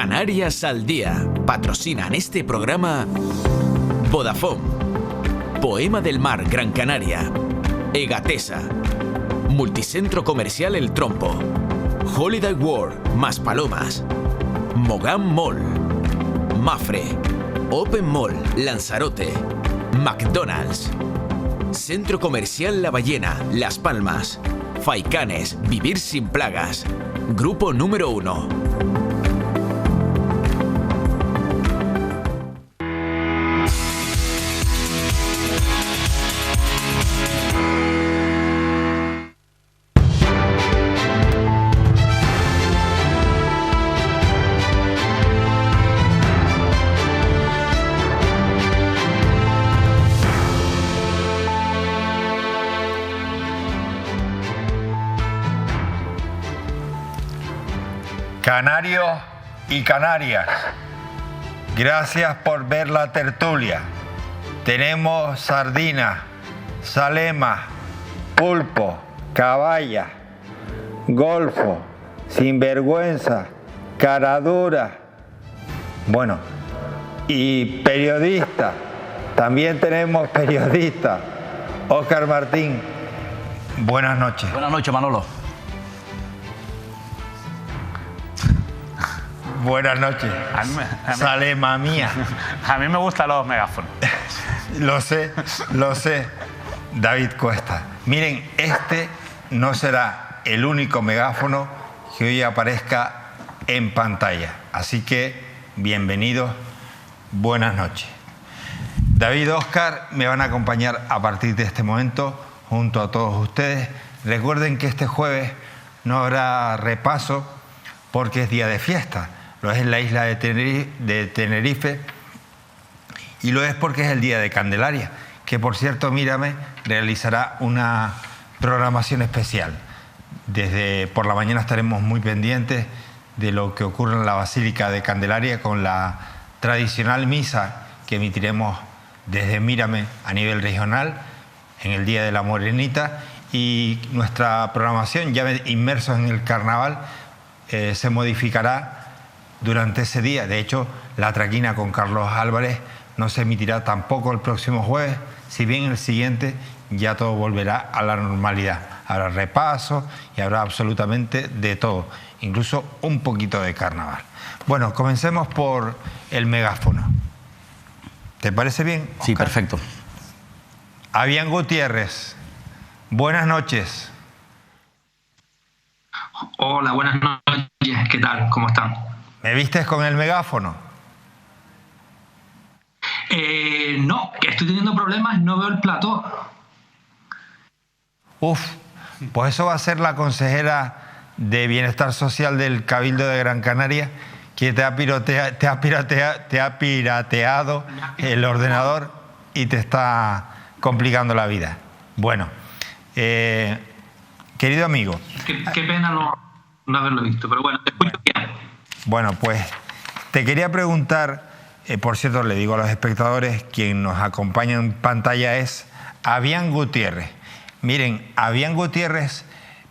Canarias al Día. Patrocinan este programa Vodafone, Poema del Mar Gran Canaria, Egatesa, Multicentro Comercial El Trompo, Holiday World Maspalomas, Mogán Mall, Mafre, Open Mall Lanzarote, McDonald's, Centro Comercial La Ballena Las Palmas, Faicanes Vivir Sin Plagas, Grupo Número 1. Canarios y Canarias, gracias por ver la tertulia. Tenemos sardina, salema, pulpo, caballa, golfo, sinvergüenza, caradura. Bueno, y periodista, también tenemos periodista. Óscar Martín, buenas noches. Buenas noches, Manolo. Buenas noches. Salema mía. A mí me gustan los megáfonos. Lo sé. David Cuesta. Miren, este no será el único megáfono que hoy aparezca en pantalla. Así que, bienvenidos, buenas noches. David y Óscar me van a acompañar a partir de este momento junto a todos ustedes. Recuerden que este jueves no habrá repaso porque es día de fiesta. Lo es en la isla de Tenerife y lo es porque es el día de Candelaria, que por cierto Mírame realizará una programación especial. Desde por la mañana estaremos muy pendientes de lo que ocurre en la Basílica de Candelaria con la tradicional misa que emitiremos desde Mírame a nivel regional en el Día de la Morenita, y nuestra programación, ya inmersos en el carnaval, se modificará durante ese día. De hecho, la traquina con Carlos Álvarez no se emitirá tampoco el próximo jueves, si bien el siguiente ya todo volverá a la normalidad. Habrá repaso y habrá absolutamente de todo, incluso un poquito de carnaval. Bueno, comencemos por el megáfono. ¿Te parece bien, Óscar? Sí, perfecto. Avian Gutiérrez, buenas noches. Hola, buenas noches. ¿Qué tal? ¿Cómo están? ¿Me vistes con el megáfono? No, que estoy teniendo problemas, no veo el plató. Pues eso va a ser la consejera de Bienestar Social del Cabildo de Gran Canaria, que te ha pirateado el ordenador y te está complicando la vida. Bueno, querido amigo. Qué pena no haberlo visto, pero bueno, te escucho bien. Bueno, pues te quería preguntar, por cierto, le digo a los espectadores, quien nos acompaña en pantalla es Avian Gutiérrez. Miren, Avian Gutiérrez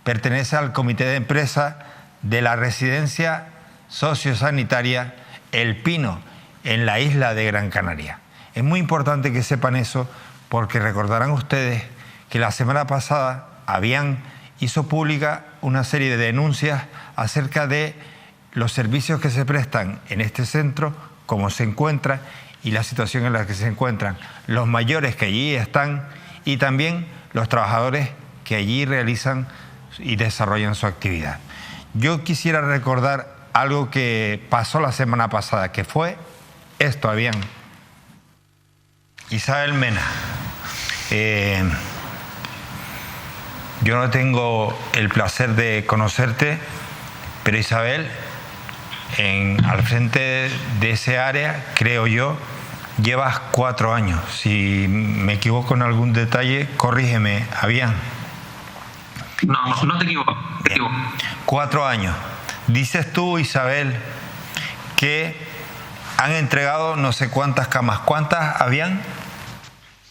pertenece al comité de empresa de la residencia sociosanitaria El Pino, en la isla de Gran Canaria. Es muy importante que sepan eso, porque recordarán ustedes que la semana pasada Avian hizo pública una serie de denuncias acerca de los servicios que se prestan en este centro, cómo se encuentra y la situación en la que se encuentran los mayores que allí están y también los trabajadores que allí realizan y desarrollan su actividad. Yo quisiera recordar algo que pasó la semana pasada, que fue esto, Avian. Isabel Mena. Yo no tengo el placer de conocerte, pero Isabel, al frente de ese área, creo yo, llevas 4 años. Si me equivoco en algún detalle, corrígeme, Avian. No te equivoco. 4 años. Dices tú, Isabel, que han entregado no sé cuántas camas. ¿Cuántas habían?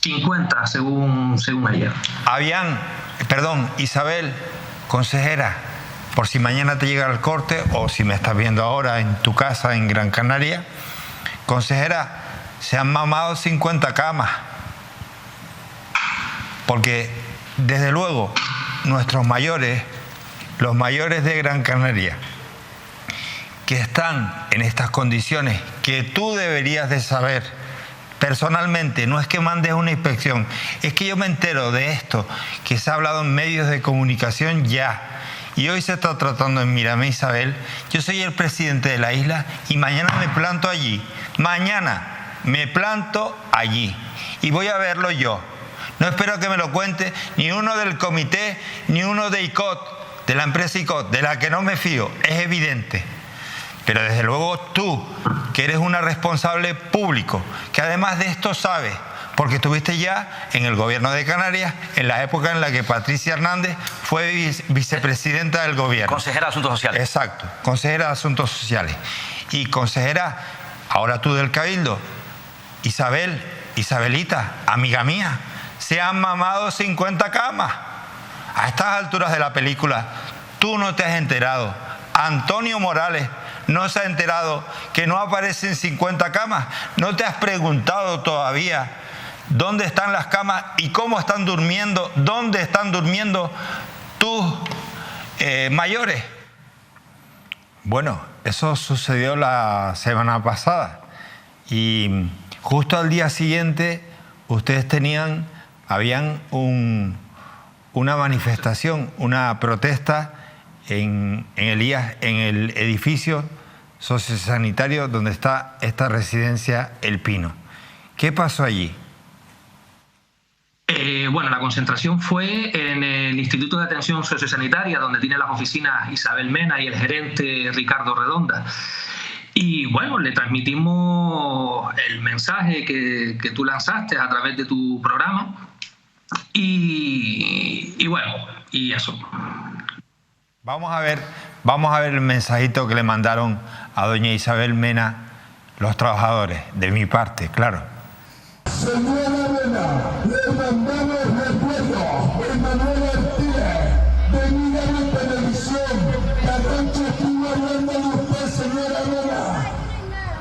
50, según ayer. Isabel, consejera, por si mañana te llega el corte o si me estás viendo ahora en tu casa en Gran Canaria. Consejera, se han mamado 50 camas. Porque, desde luego, nuestros mayores, los mayores de Gran Canaria, que están en estas condiciones, que tú deberías de saber personalmente, no es que mandes una inspección, es que yo me entero de esto, que se ha hablado en medios de comunicación ya, y hoy se está tratando en Miramé, Isabel. Yo soy el presidente de la isla y mañana me planto allí, mañana me planto allí y voy a verlo yo. No espero que me lo cuente ni uno del comité, ni uno de ICOT, de la empresa ICOT, de la que no me fío, es evidente. Pero desde luego tú, que eres una responsable público, que además de esto sabes, porque estuviste ya en el gobierno de Canarias, en la época en la que Patricia Hernández fue vicepresidenta del gobierno. Consejera de Asuntos Sociales. Exacto, consejera de Asuntos Sociales. Y consejera, ahora tú del Cabildo, Isabelita, amiga mía, se han mamado 50 camas. A estas alturas de la película, tú no te has enterado. Antonio Morales no se ha enterado que no aparecen 50 camas. No te has preguntado todavía dónde están las camas y cómo están durmiendo, dónde están durmiendo tus mayores. Bueno, eso sucedió la semana pasada y justo al día siguiente ustedes habían una manifestación, una protesta en el edificio sociosanitario donde está esta residencia El Pino. ¿Qué pasó allí? Bueno, la concentración fue en el Instituto de Atención Sociosanitaria, donde tiene las oficinas Isabel Mena y el gerente Ricardo Redonda. Y bueno, le transmitimos el mensaje que tú lanzaste a través de tu programa. Y bueno, y eso. Vamos a ver el mensajito que le mandaron a doña Isabel Mena los trabajadores, de mi parte, claro. Señora Mena, le mandamos recuerdo, Emanuel Artiles, de Miramé Televisión, que anoche estuvo hablando de usted, señora Mena.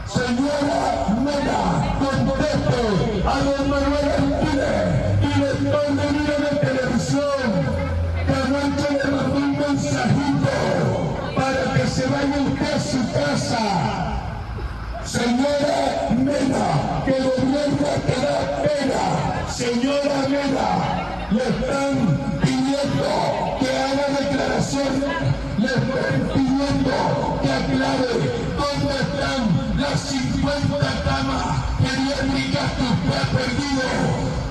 Señora Mena, conteste a don Manuel Artiles, director de Miramé Televisión, que anoche le mandó un mensajito para que se vaya usted a su casa. Señora Mena, que el gobierno te da pena. Señora Mena, le están pidiendo que haga declaración, le están pidiendo que aclare dónde están las 50 camas geriátricas que usted ha perdido.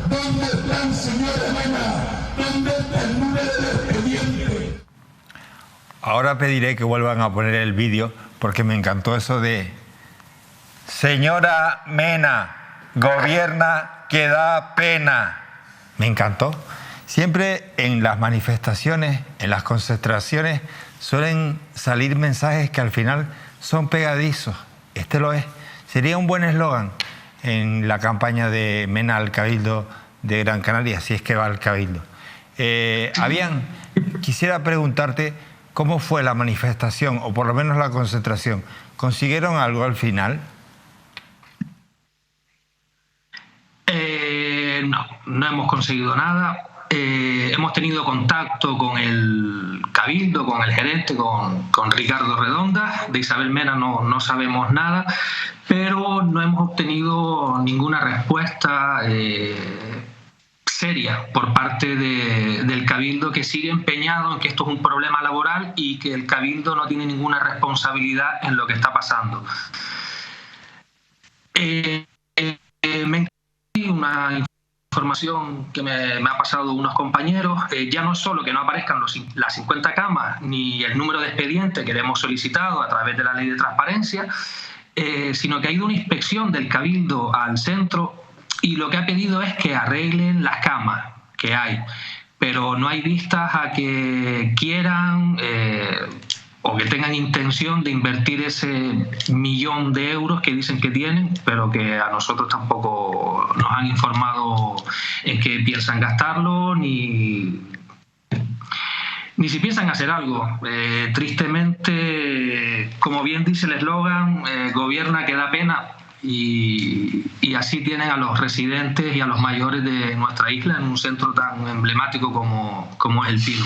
¿Dónde están, señora Mena? ¿Dónde está el número de expediente? Ahora pediré que vuelvan a poner el vídeo porque me encantó eso de: señora Mena, gobierna que da pena. Me encantó. Siempre en las manifestaciones, en las concentraciones, suelen salir mensajes que al final son pegadizos. Este lo es. Sería un buen eslogan en la campaña de Mena al Cabildo de Gran Canaria, si es que va al Cabildo. Quisiera preguntarte cómo fue la manifestación, o por lo menos la concentración. ¿Consiguieron algo al final? No hemos conseguido nada. Hemos tenido contacto con el Cabildo, con el gerente, con Ricardo Redonda. De Isabel Mena no sabemos nada, pero no hemos obtenido ninguna respuesta seria por parte del Cabildo, que sigue empeñado en que esto es un problema laboral y que el Cabildo no tiene ninguna responsabilidad en lo que está pasando. Una información que me ha pasado unos compañeros, ya no es solo que no aparezcan las 50 camas ni el número de expediente que le hemos solicitado a través de la ley de transparencia, sino que ha ido una inspección del Cabildo al centro y lo que ha pedido es que arreglen las camas que hay, pero no hay vistas a que quieran o que tengan intención de invertir ese 1.000.000 de euros que dicen que tienen, pero que a nosotros tampoco nos han informado en qué piensan gastarlo ni ni si piensan hacer algo. Tristemente, como bien dice el eslogan, gobierna que da pena, y así tienen a los residentes y a los mayores de nuestra isla en un centro tan emblemático como es el Pino.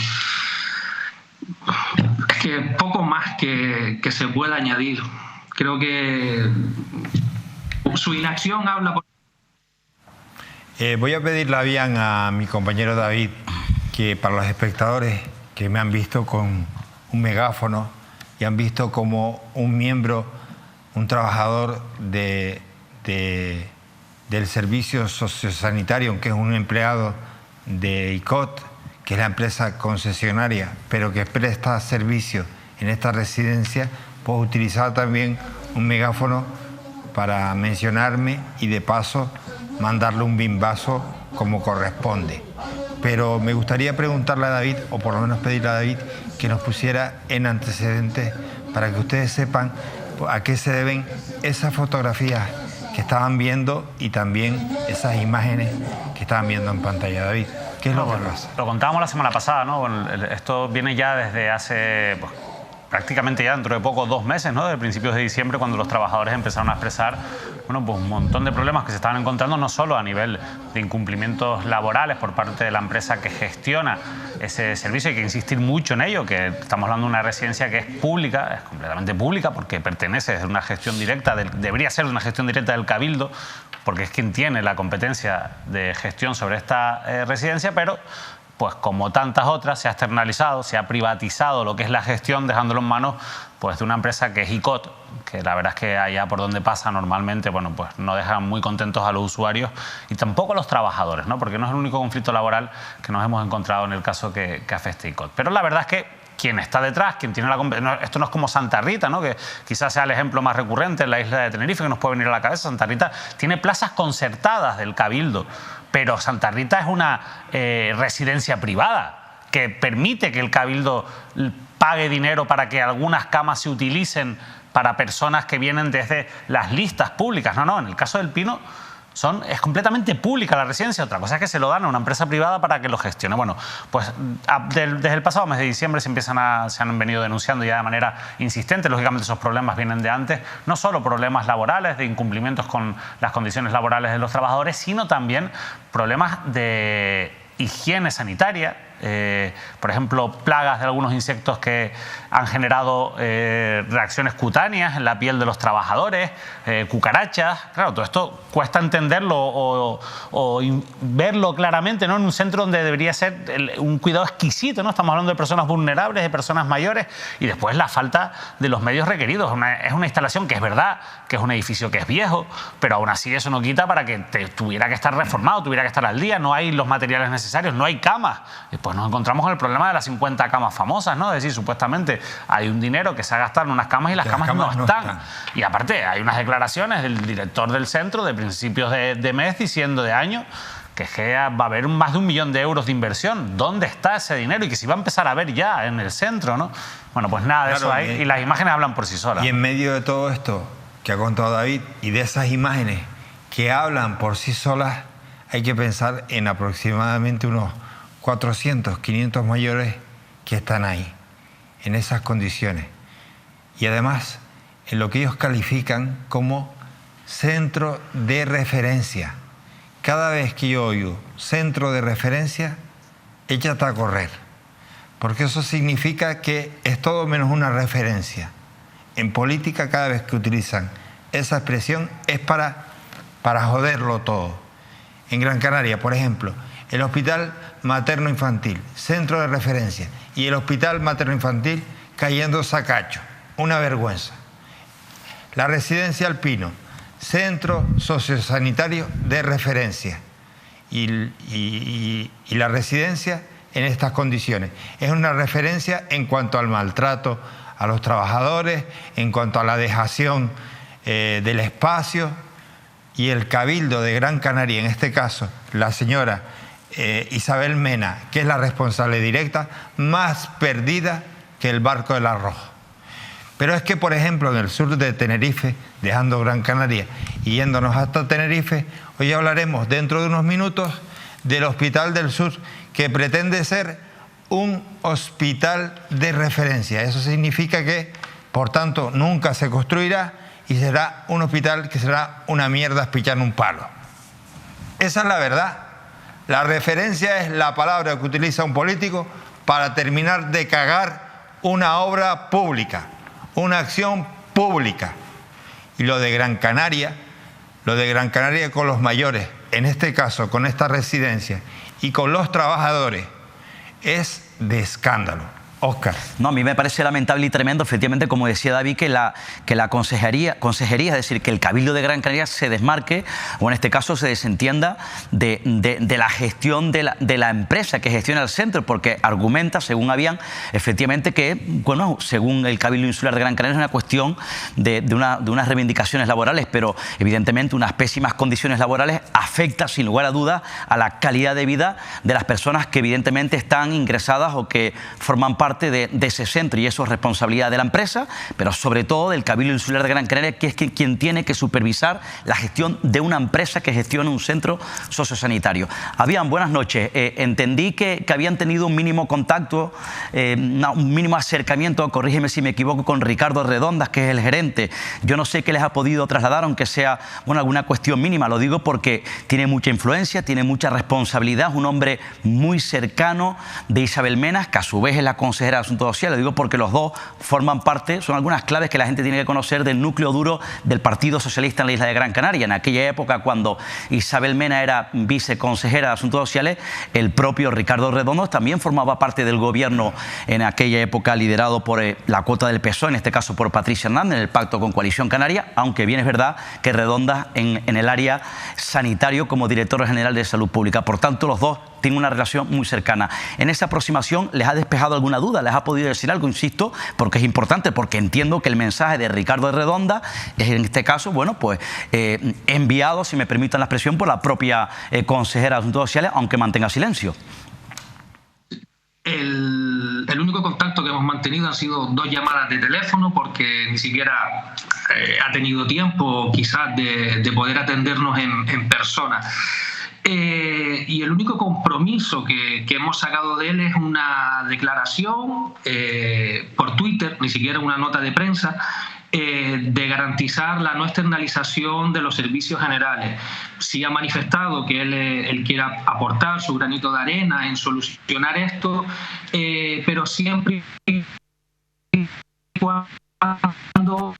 Es que poco más que se pueda añadir. Creo que su inacción habla por... Voy a pedirle bien a mi compañero David que para los espectadores que me han visto con un megáfono y han visto como un miembro, un trabajador del servicio sociosanitario, aunque es un empleado de ICOT, que es la empresa concesionaria, pero que presta servicio en esta residencia, puedo utilizar también un megáfono para mencionarme y de paso mandarle un bimbazo como corresponde. Pero me gustaría preguntarle a David, o por lo menos pedirle a David, que nos pusiera en antecedentes para que ustedes sepan a qué se deben esas fotografías que estaban viendo y también esas imágenes que estaban viendo en pantalla. David, ¿qué es lo que pasa? Lo contábamos la semana pasada, ¿no? Esto viene ya desde hace... prácticamente ya dentro de poco, 2 meses, ¿no? De principios de diciembre, cuando los trabajadores empezaron a expresar, bueno, pues un montón de problemas que se estaban encontrando, no solo a nivel de incumplimientos laborales por parte de la empresa que gestiona ese servicio. Hay que insistir mucho en ello, que estamos hablando de una residencia que es pública, es completamente pública, porque pertenece a una gestión directa, debería ser de una gestión directa del Cabildo, porque es quien tiene la competencia de gestión sobre esta residencia, pero pues como tantas otras, se ha externalizado, se ha privatizado lo que es la gestión, dejándolo en manos pues de una empresa que es ICOT, que la verdad es que allá por donde pasa normalmente, bueno, pues no dejan muy contentos a los usuarios y tampoco a los trabajadores, ¿no? Porque no es el único conflicto laboral que nos hemos encontrado en el caso que afecta a ICOT. Pero la verdad es que quien está detrás, quien tiene la competencia, esto no es como Santa Rita, ¿no? Que quizás sea el ejemplo más recurrente en la isla de Tenerife, que nos puede venir a la cabeza. Santa Rita tiene plazas concertadas del Cabildo, pero Santa Rita es una residencia privada que permite que el Cabildo pague dinero para que algunas camas se utilicen para personas que vienen desde las listas públicas. No, en el caso del Pino es completamente pública la residencia. Otra cosa es que se lo dan a una empresa privada para que lo gestione. Bueno, pues desde el pasado mes de diciembre se han venido denunciando ya de manera insistente. Lógicamente esos problemas vienen de antes, no solo problemas laborales, de incumplimientos con las condiciones laborales de los trabajadores, sino también problemas de higiene sanitaria. Por ejemplo, plagas de algunos insectos que han generado reacciones cutáneas en la piel de los trabajadores, cucarachas. Claro, todo esto cuesta entenderlo o verlo claramente, ¿no? En un centro donde debería ser un cuidado exquisito, ¿no? Estamos hablando de personas vulnerables, de personas mayores, y después la falta de los medios requeridos. Es una instalación que es verdad, que es un edificio que es viejo, pero aún así eso no quita para que tuviera que estar reformado, tuviera que estar al día. No hay los materiales necesarios, no hay camas. Después nos encontramos con el problema de las 50 camas famosas, ¿no? Es decir, supuestamente hay un dinero que se ha gastado en unas camas y las camas no están. Y aparte hay unas declaraciones del director del centro de principios de mes diciendo de año que va a haber más de 1 millón de euros de inversión. ¿Dónde está ese dinero? Y que se va a empezar a ver ya en el centro, ¿no? Bueno, pues nada de eso hay, y las imágenes hablan por sí solas. Y en medio de todo esto que ha contado David y de esas imágenes que hablan por sí solas, hay que pensar en aproximadamente unos 400, 500 mayores que están ahí, en esas condiciones. Y además, en lo que ellos califican como centro de referencia. Cada vez que yo oigo centro de referencia, échate a correr. Porque eso significa que es todo menos una referencia. En política, cada vez que utilizan esa expresión, es para joderlo todo. En Gran Canaria, por ejemplo, el Hospital Materno-Infantil, centro de referencia, y el Hospital Materno-Infantil cayéndose a cacho. Una vergüenza. La Residencia El Pino, centro sociosanitario de referencia. Y la residencia en estas condiciones. Es una referencia en cuanto al maltrato a los trabajadores, en cuanto a la dejación del espacio, y el Cabildo de Gran Canaria, en este caso, la señora Isabel Mena, que es la responsable directa, más perdida que el barco del arroz. Pero es que, por ejemplo, en el sur de Tenerife, dejando Gran Canaria y yéndonos hasta Tenerife, hoy hablaremos dentro de unos minutos del Hospital del Sur, que pretende ser un hospital de referencia. Eso significa que, por tanto, nunca se construirá y será un hospital que será una mierda espichar un palo. Esa es la verdad. La referencia es la palabra que utiliza un político para terminar de cagar una obra pública, una acción pública. Y lo de Gran Canaria con los mayores, en este caso con esta residencia y con los trabajadores, es de escándalo. Óscar. No, a mí me parece lamentable y tremendo, efectivamente, como decía David, que la consejería, es decir, que el Cabildo de Gran Canaria se desmarque, o en este caso se desentienda de la gestión de la empresa que gestiona el centro, porque argumenta, según Avian, efectivamente que, bueno, según el Cabildo Insular de Gran Canaria, es una cuestión de unas reivindicaciones laborales, pero evidentemente unas pésimas condiciones laborales afectan, sin lugar a dudas, a la calidad de vida de las personas que evidentemente están ingresadas o que forman parte de ese centro, y eso es responsabilidad de la empresa, pero sobre todo del Cabildo Insular de Gran Canaria, que es quien tiene que supervisar la gestión de una empresa que gestiona un centro sociosanitario. Habían, buenas noches. Entendí que habían tenido un mínimo contacto, un mínimo acercamiento, corrígeme si me equivoco, con Ricardo Redondas, que es el gerente. Yo no sé qué les ha podido trasladar, aunque sea, bueno, alguna cuestión mínima. Lo digo porque tiene mucha influencia, tiene mucha responsabilidad, es un hombre muy cercano de Isabel Menas, que a su vez es la consejera de Asuntos Sociales. Lo digo porque los dos forman parte, son algunas claves que la gente tiene que conocer del núcleo duro del Partido Socialista en la isla de Gran Canaria. En aquella época, cuando Isabel Mena era viceconsejera de Asuntos Sociales, el propio Ricardo Redondos también formaba parte del gobierno en aquella época, liderado por la cuota del PSOE, en este caso por Patricia Hernández, en el pacto con Coalición Canaria, aunque bien es verdad que Redondas en el área sanitario como director general de Salud Pública. Por tanto, los dos tienen una relación muy cercana. En esa aproximación, ¿les ha despejado alguna duda? ¿Les ha podido decir algo? Insisto, porque es importante, porque entiendo que el mensaje de Ricardo Redonda es, en este caso, bueno, pues enviado, si me permiten la expresión, por la propia consejera de Asuntos Sociales, aunque mantenga silencio. El único contacto que hemos mantenido han sido 2 llamadas de teléfono, porque ni siquiera ha tenido tiempo quizás de poder atendernos en persona. Y el único compromiso que hemos sacado de él es una declaración por Twitter, ni siquiera una nota de prensa, de garantizar la no externalización de los servicios generales. Sí ha manifestado que él quiere aportar su granito de arena en solucionar esto, pero siempre y cuando...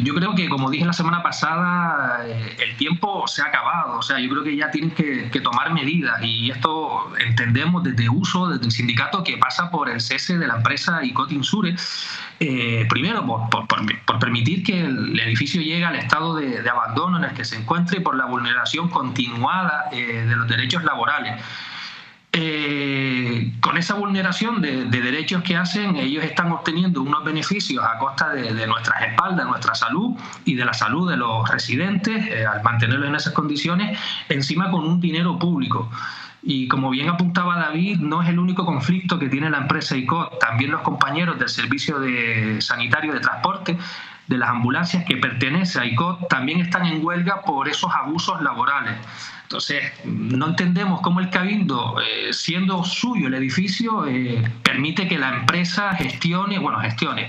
Yo creo que, como dije la semana pasada, el tiempo se ha acabado. O sea, yo creo que ya tienen que tomar medidas, y esto entendemos desde uso, desde el sindicato, que pasa por el cese de la empresa ICOT Insure. Primero, por permitir que el edificio llegue al estado de abandono en el que se encuentre, y por la vulneración continuada de los derechos laborales. Con esa vulneración de derechos que hacen, ellos están obteniendo unos beneficios a costa de nuestras espaldas, nuestra salud y de la salud de los residentes, al mantenerlos en esas condiciones, encima con un dinero público. Y como bien apuntaba David, no es el único conflicto que tiene la empresa ICOT. También los compañeros del servicio sanitario de transporte de las ambulancias que pertenece a ICOT también están en huelga por esos abusos laborales. Entonces, no entendemos cómo el Cabildo, siendo suyo el edificio, permite que la empresa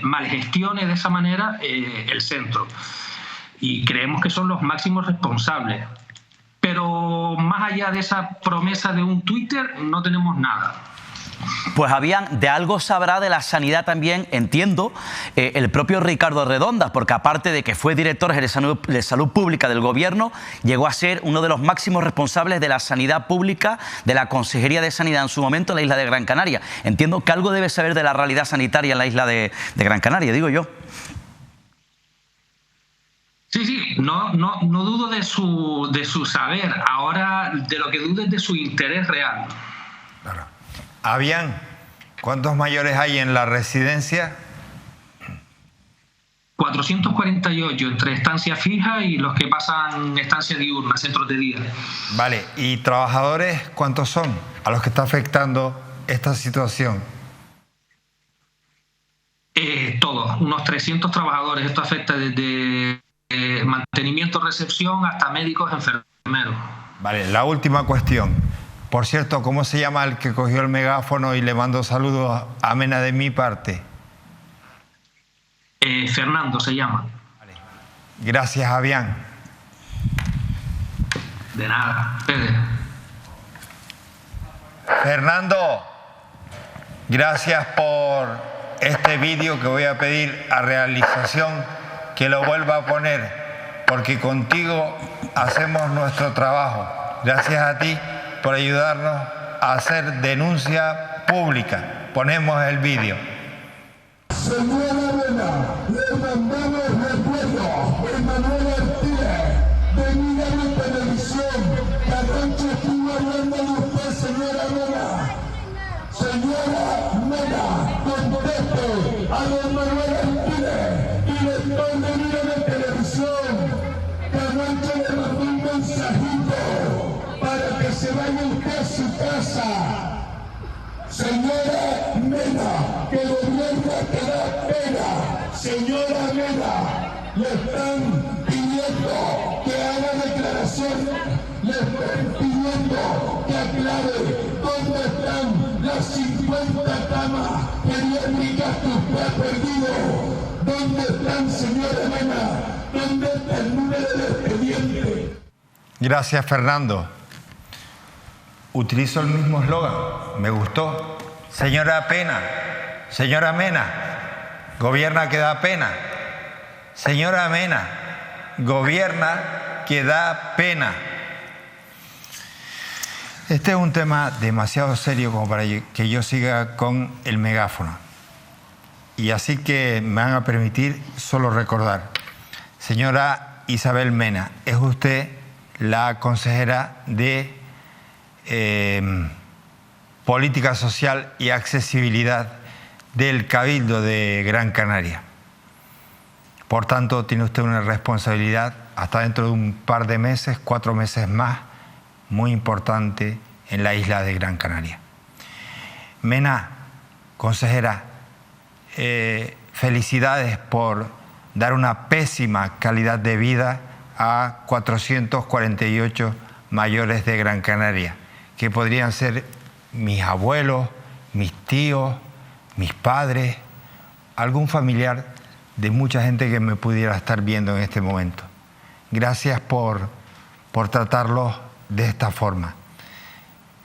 malgestione de esa manera el centro. Y creemos que son los máximos responsables. Pero más allá de esa promesa de un Twitter, no tenemos nada. Pues de algo sabrá de la sanidad también, entiendo, el propio Ricardo Redondas, porque aparte de que fue director de salud Pública del Gobierno, llegó a ser uno de los máximos responsables de la sanidad pública, de la Consejería de Sanidad en su momento en la isla de Gran Canaria. Entiendo que algo debe saber de la realidad sanitaria en la isla de Gran Canaria, digo yo. Sí, no dudo de su saber. Ahora, de lo que dudo es de su interés real. Claro. Avian, ¿cuántos mayores hay en la residencia? 448 entre estancia fija y los que pasan estancia diurna, centros de día. Vale, ¿y trabajadores cuántos son a los que está afectando esta situación? Todos, unos 300 trabajadores. Esto afecta desde mantenimiento, recepción, hasta médicos, enfermeros. Vale, la última cuestión. Por cierto, ¿cómo se llama el que cogió el megáfono y le mandó saludos a Mena de mi parte? Fernando se llama. Vale. Gracias, Avián. De nada, Fede. Fernando, gracias por este vídeo que voy a pedir a realización que lo vuelva a poner, porque contigo hacemos nuestro trabajo. Gracias a ti por ayudarnos a hacer denuncia pública. Ponemos el vídeo. Señora Mena, le mandamos recuerdos. Emanuel Artiles, de Miguel Televisión, que anoche estuvo hablando de usted, señora Mena. Señora Mena, conteste a don Manuel Artiles, director de Miguel Televisión, que anoche le mandó un mensajito para que se vaya usted a su casa. Señora Mena, que el gobierno te da pena. Señora Mena, le están pidiendo que haga declaración, le están pidiendo que aclare dónde están las 50 camas geriátricas que usted ha perdido. ¿Dónde están, señora Mena? ¿Dónde está el número del expediente? Gracias, Fernando. Utilizo el mismo eslogan, me gustó. Señora Pena, señora Mena, gobierna que da pena. Señora Mena, gobierna que da pena. Este es un tema demasiado serio como para que yo siga con el megáfono. Y así que me van a permitir solo recordar. Señora Isabel Mena, es usted la consejera de Política Social y Accesibilidad del Cabildo de Gran Canaria. Por tanto, tiene usted una responsabilidad hasta dentro de un par de meses, 4 meses más, muy importante en la isla de Gran Canaria. Mena, consejera, felicidades por dar una pésima calidad de vida a 448 mayores de Gran Canaria, que podrían ser mis abuelos, mis tíos, mis padres, algún familiar de mucha gente que me pudiera estar viendo en este momento. Gracias por tratarlos de esta forma.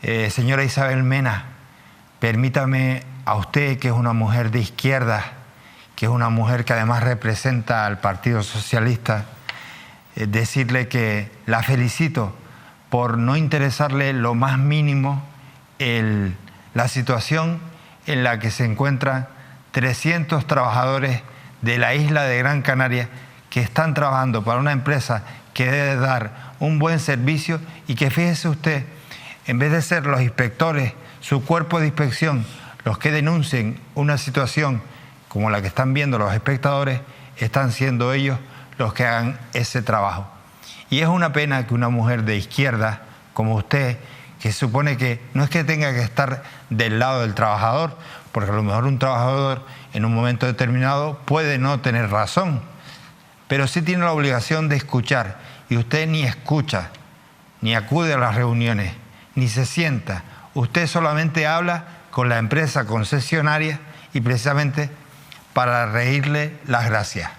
Señora Isabel Mena, permítame a usted, que es una mujer de izquierda, que es una mujer que además representa al Partido Socialista, decirle que la felicito por no interesarle lo más mínimo la situación en la que se encuentran 300 trabajadores de la isla de Gran Canaria que están trabajando para una empresa que debe dar un buen servicio y que, fíjese usted, en vez de ser los inspectores, su cuerpo de inspección, los que denuncien una situación como la que están viendo los espectadores, están siendo ellos los que hagan ese trabajo. Y es una pena que una mujer de izquierda como usted, que se supone que no es que tenga que estar del lado del trabajador, porque a lo mejor un trabajador en un momento determinado puede no tener razón, pero sí tiene la obligación de escuchar, y usted ni escucha, ni acude a las reuniones, ni se sienta. Usted solamente habla con la empresa concesionaria y precisamente para reírle las gracias.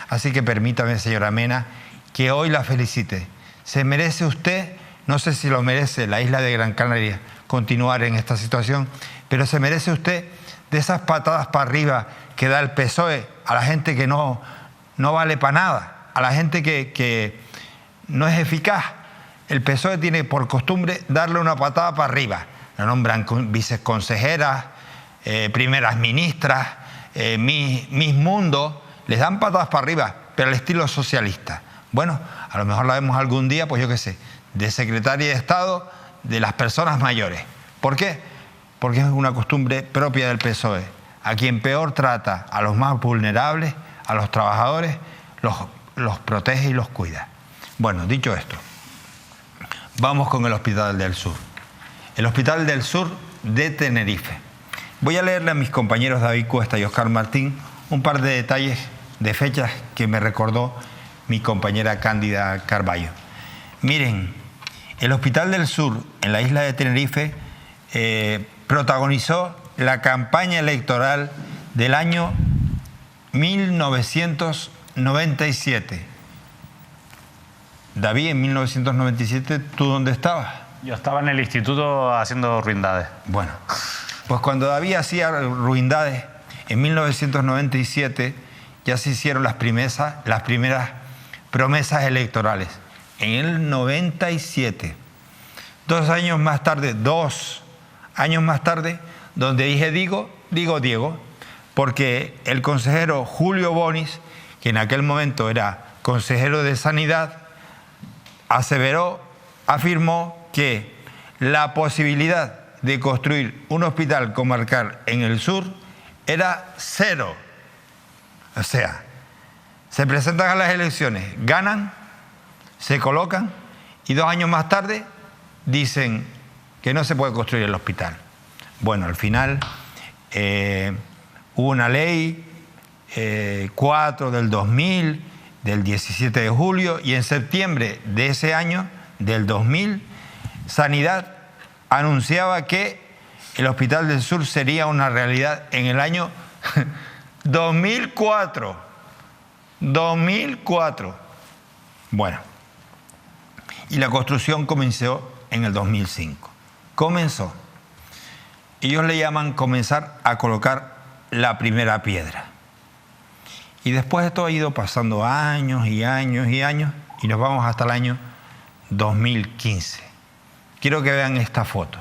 Así que permítame, señora Mena, que hoy la felicite. Se merece usted, no sé si lo merece la isla de Gran Canaria, continuar en esta situación, pero se merece usted de esas patadas para arriba que da el PSOE a la gente que no vale para nada, a la gente que no es eficaz. El PSOE tiene por costumbre darle una patada para arriba. La nombran viceconsejeras, primeras ministras, Miss Mundo, les dan patadas para arriba, pero al estilo socialista. Bueno, a lo mejor la vemos algún día, pues yo qué sé, de secretaria de Estado de las personas mayores. ¿Por qué? Porque es una costumbre propia del PSOE. A quien peor trata a los más vulnerables, a los trabajadores, los protege y los cuida. Bueno, dicho esto, vamos con el Hospital del Sur. El Hospital del Sur de Tenerife. Voy a leerle a mis compañeros David Cuesta y Óscar Martín un par de detalles de fechas que me recordó mi compañera Cándida Carballo. Miren, el Hospital del Sur, en la isla de Tenerife, protagonizó la campaña electoral del año 1997. David, en 1997, ¿tú dónde estabas? Yo estaba en el instituto haciendo ruindades. Bueno, pues cuando David hacía ruindades, en 1997 ya se hicieron las primeras promesas electorales. En el 97, 2 años más tarde, donde dije digo Diego, porque el consejero Julio Bonis, que en aquel momento era consejero de Sanidad, afirmó que la posibilidad de construir un hospital comarcal en el sur era 0. O sea, se presentan a las elecciones, ganan, se colocan y 2 años más tarde dicen que no se puede construir el hospital. Bueno, al final hubo una ley 4 del 2000, del 17 de julio, y en septiembre de ese año, del 2000, Sanidad anunciaba que el Hospital del Sur sería una realidad en el año 2004. 2004. Bueno, y la construcción comenzó en el 2005. Comenzó. Ellos le llaman comenzar a colocar la primera piedra. Y después esto ha ido pasando años y años y años, y nos vamos hasta el año 2015. Quiero que vean esta foto.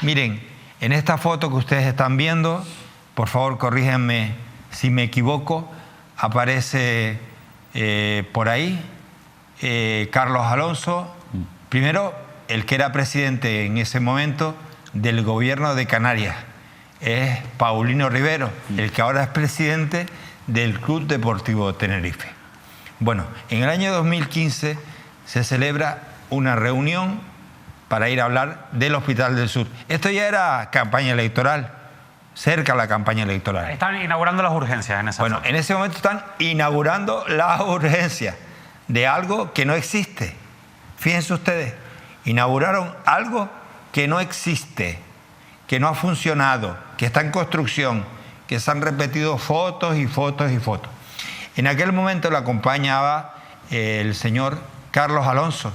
Miren, en esta foto que ustedes están viendo, por favor corríjanme si me equivoco, aparece por ahí Carlos Alonso, primero el que era presidente en ese momento del gobierno de Canarias, es Paulino Rivero, el que ahora es presidente del Club Deportivo Tenerife. Bueno, en el año 2015 se celebra una reunión para ir a hablar del Hospital del Sur. Esto ya era campaña electoral, cerca a la campaña electoral. Están inaugurando las urgencias en esa zona. En ese momento están inaugurando las urgencias de algo que no existe. Fíjense ustedes, inauguraron algo que no existe, que no ha funcionado, que está en construcción, que se han repetido fotos y fotos y fotos. En aquel momento lo acompañaba el señor Carlos Alonso,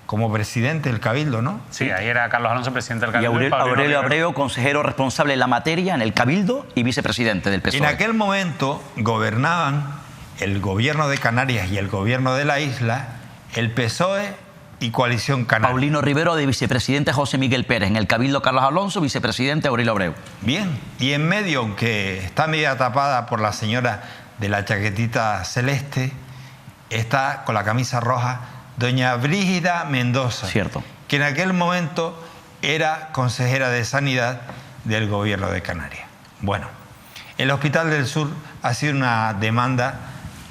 como presidente del Cabildo, ¿no? Sí, ahí era Carlos Alonso, presidente del Y Cabildo. Aurelio Abreu, consejero responsable de la materia en el Cabildo y vicepresidente del PSOE. En aquel momento gobernaban el gobierno de Canarias y el gobierno de la isla, el PSOE y Coalición Canaria. Paulino Rivero, de vicepresidente José Miguel Pérez. En el Cabildo Carlos Alonso, vicepresidente Aurelio Abreu. Bien, y en medio, aunque está media tapada por la señora de la chaquetita celeste, está con la camisa roja doña Brígida Mendoza, Cierto. que en aquel momento era consejera de Sanidad del gobierno de Canarias. Bueno, el Hospital del Sur ha sido una demanda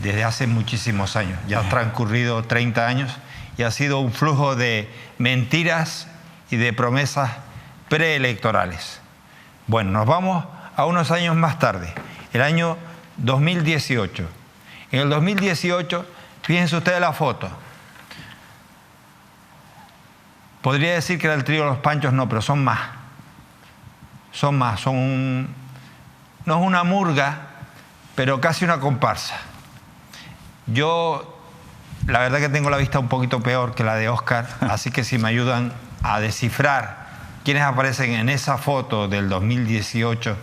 desde hace muchísimos años, ya han transcurrido 30 años y ha sido un flujo de mentiras y de promesas preelectorales. Bueno, nos vamos a unos años más tarde, el año 2018. En el 2018, fíjense ustedes la foto. Podría decir que era el trío Los Panchos, no, pero son más. No es una murga, pero casi una comparsa. Yo, la verdad que tengo la vista un poquito peor que la de Óscar, así que si me ayudan a descifrar quiénes aparecen en esa foto del 2018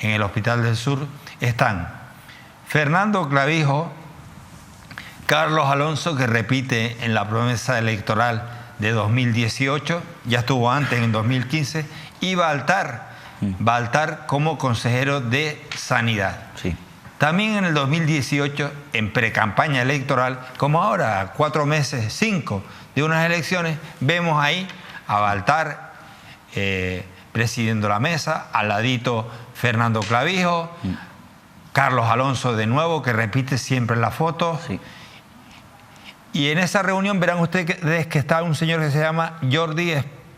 en el Hospital del Sur, están Fernando Clavijo, Carlos Alonso, que repite en la promesa electoral de 2018, ya estuvo antes en 2015, y Baltar como consejero de Sanidad. Sí. También en el 2018, en precampaña electoral, como ahora, a 4 meses, 5 de unas elecciones, vemos ahí a Baltar presidiendo la mesa, al ladito Fernando Clavijo, Carlos Alonso de nuevo, que repite siempre en la foto. Sí. Y en esa reunión verán ustedes que está un señor que se llama Jordi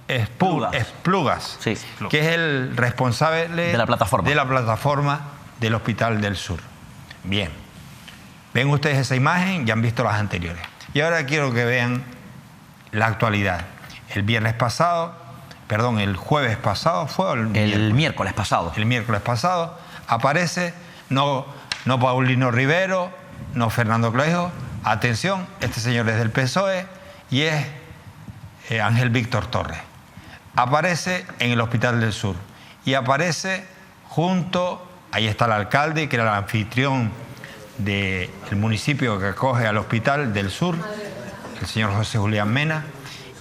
Esplugas, Sí. que es el responsable de la plataforma del Hospital del Sur. Bien, ven ustedes esa imagen, ya han visto las anteriores. Y ahora quiero que vean la actualidad. El jueves pasado fue el miércoles pasado. El miércoles pasado aparece no Paulino Rivero, no Fernando Clavijo. Atención, este señor es del PSOE y es Ángel Víctor Torres. Aparece en el Hospital del Sur y aparece junto, ahí está el alcalde, que era el anfitrión del municipio que acoge al Hospital del Sur, el señor José Julián Mena,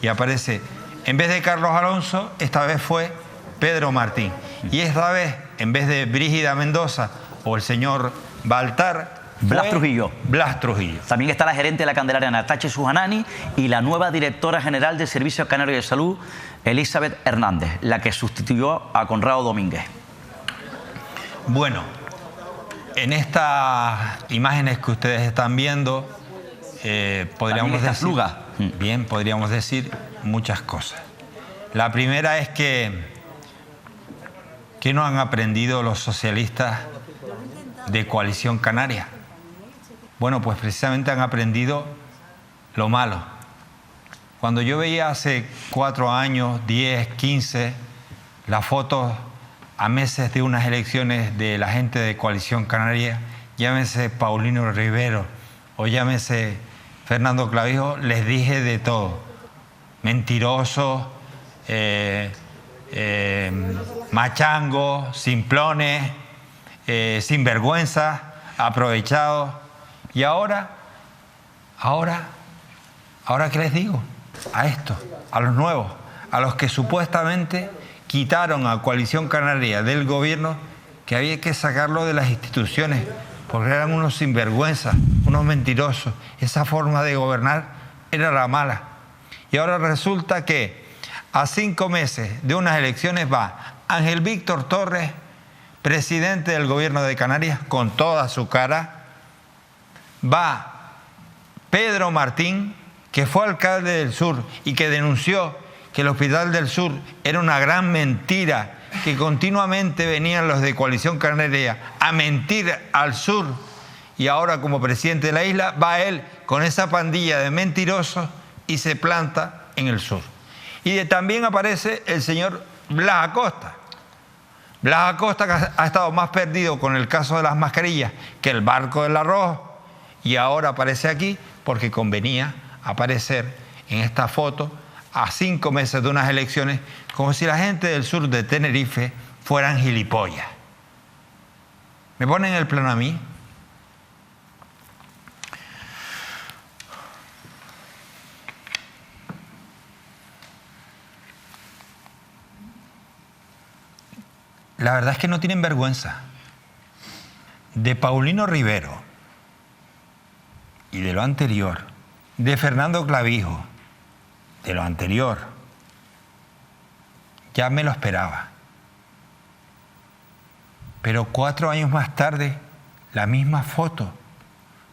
y aparece, en vez de Carlos Alonso, esta vez fue Pedro Martín. Y esta vez, en vez de Brígida Mendoza o el señor Baltar, Blas Trujillo. Blas Trujillo. También está la gerente de la Candelaria, Natache Sujanani, y la nueva directora general del Servicio Canario de Salud, Elizabeth Hernández, la que sustituyó a Conrado Domínguez. Bueno, en estas imágenes que ustedes están viendo, podríamos decir muchas cosas. La primera es que no han aprendido los socialistas de Coalición Canaria. Bueno, pues precisamente han aprendido lo malo. Cuando yo veía hace 4 años, 10, 15, las fotos a meses de unas elecciones de la gente de Coalición Canaria, llámese Paulino Rivero o llámese Fernando Clavijo, les dije de todo. Mentirosos, machangos, simplones, sinvergüenzas, aprovechados. Y ahora, ¿qué les digo? A estos, a los nuevos, a los que supuestamente quitaron a Coalición Canaria del gobierno, que había que sacarlo de las instituciones, porque eran unos sinvergüenzas, unos mentirosos. Esa forma de gobernar era la mala. Y ahora resulta que a 5 meses de unas elecciones va Ángel Víctor Torres, presidente del gobierno de Canarias, con toda su cara. Va Pedro Martín, que fue alcalde del Sur y que denunció que el Hospital del Sur era una gran mentira, que continuamente venían los de Coalición Canaria a mentir al sur, y ahora como presidente de la isla va él con esa pandilla de mentirosos y se planta en el sur. Y también aparece el señor Blas Acosta. Blas Acosta, que ha estado más perdido con el caso de las mascarillas que el barco del arroz, y ahora aparece aquí porque convenía aparecer en esta foto a 5 meses de unas elecciones, como si la gente del sur de Tenerife fueran gilipollas. ¿Me ponen el plano a mí? La verdad es que no tienen vergüenza. De Paulino Rivero y de lo anterior, de Fernando Clavijo, de lo anterior, ya me lo esperaba. Pero 4 años más tarde, la misma foto.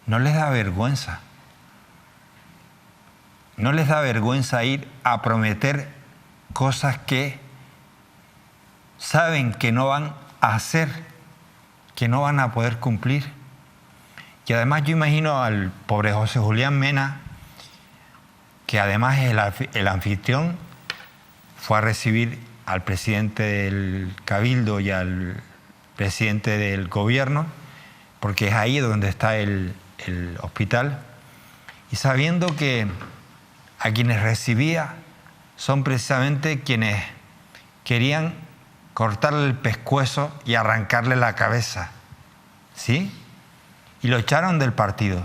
No les da vergüenza. No les da vergüenza ir a prometer cosas que saben que no van a hacer, que no van a poder cumplir. Y además yo imagino al pobre José Julián Mena, que además es el anfitrión, fue a recibir al presidente del Cabildo y al presidente del gobierno, porque es ahí donde está el hospital, y sabiendo que a quienes recibía son precisamente quienes querían cortarle el pescuezo y arrancarle la cabeza, ¿sí? Y lo echaron del partido.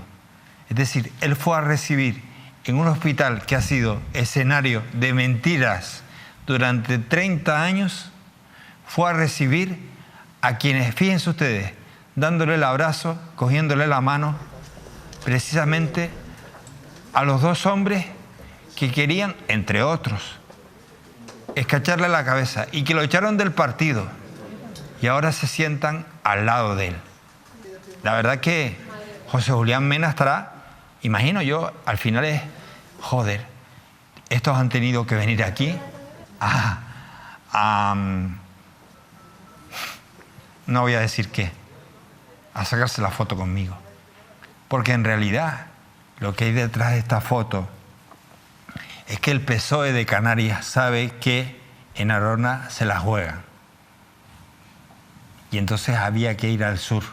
Es decir, él fue a recibir en un hospital que ha sido escenario de mentiras durante 30 años, fue a recibir a quienes, fíjense ustedes, dándole el abrazo, cogiéndole la mano, precisamente a los 2 hombres que querían, entre otros, escacharle la cabeza, y que lo echaron del partido y ahora se sientan al lado de él. La verdad que José Julián Mena estará, imagino yo, al final es, joder, estos han tenido que venir aquí no voy a decir qué, a sacarse la foto conmigo. Porque en realidad lo que hay detrás de esta foto es que el PSOE de Canarias sabe que en Arona se la juegan. Y entonces había que ir al sur.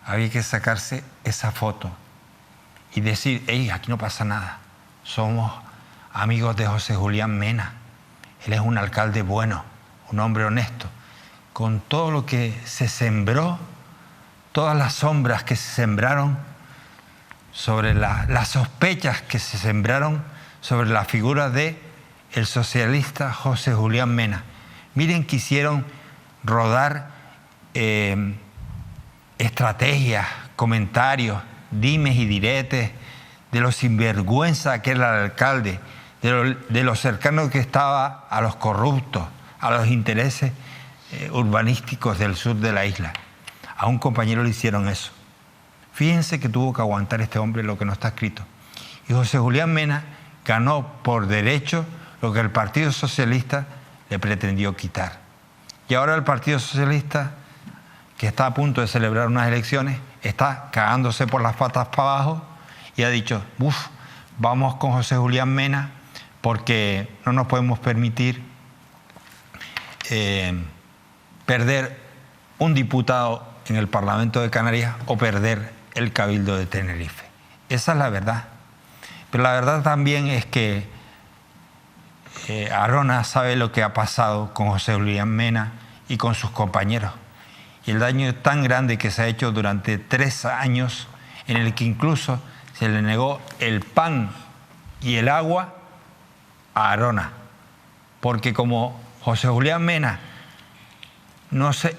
Había que sacarse esa foto y decir, hey, aquí no pasa nada. Somos amigos de José Julián Mena. Él es un alcalde bueno, un hombre honesto. Con todo lo que se sembró, todas las sombras que se sembraron sobre las sospechas que se sembraron sobre la figura de el socialista José Julián Mena. Miren, quisieron rodar estrategias, comentarios, dimes y diretes de lo sinvergüenza que era el alcalde, de lo cercano que estaba a los corruptos, a los intereses urbanísticos del sur de la isla. A un compañero le hicieron eso. Fíjense que tuvo que aguantar este hombre lo que no está escrito. Y José Julián Mena ganó por derecho lo que el Partido Socialista le pretendió quitar. Y ahora el Partido Socialista, que está a punto de celebrar unas elecciones, está cagándose por las patas para abajo y ha dicho, vamos con José Julián Mena porque no nos podemos permitir perder un diputado en el Parlamento de Canarias o perder el Cabildo de Tenerife. Esa es la verdad. Pero la verdad también es que Arona sabe lo que ha pasado con José Julián Mena y con sus compañeros. Y el daño tan grande que se ha hecho durante 3 años, en el que incluso se le negó el pan y el agua a Arona. Porque como José Julián Mena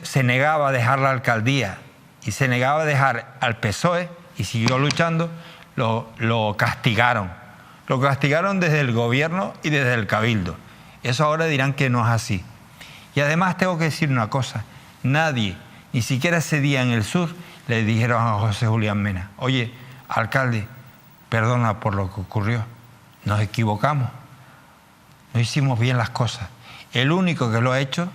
se negaba a dejar la alcaldía y se negaba a dejar al PSOE y siguió luchando, lo castigaron. Lo castigaron desde el gobierno y desde el Cabildo. Eso ahora dirán que no es así. Y además tengo que decir una cosa. Nadie, ni siquiera ese día en el sur, le dijeron a José Julián Mena, oye, alcalde, perdona por lo que ocurrió. Nos equivocamos. No hicimos bien las cosas. El único que lo ha hecho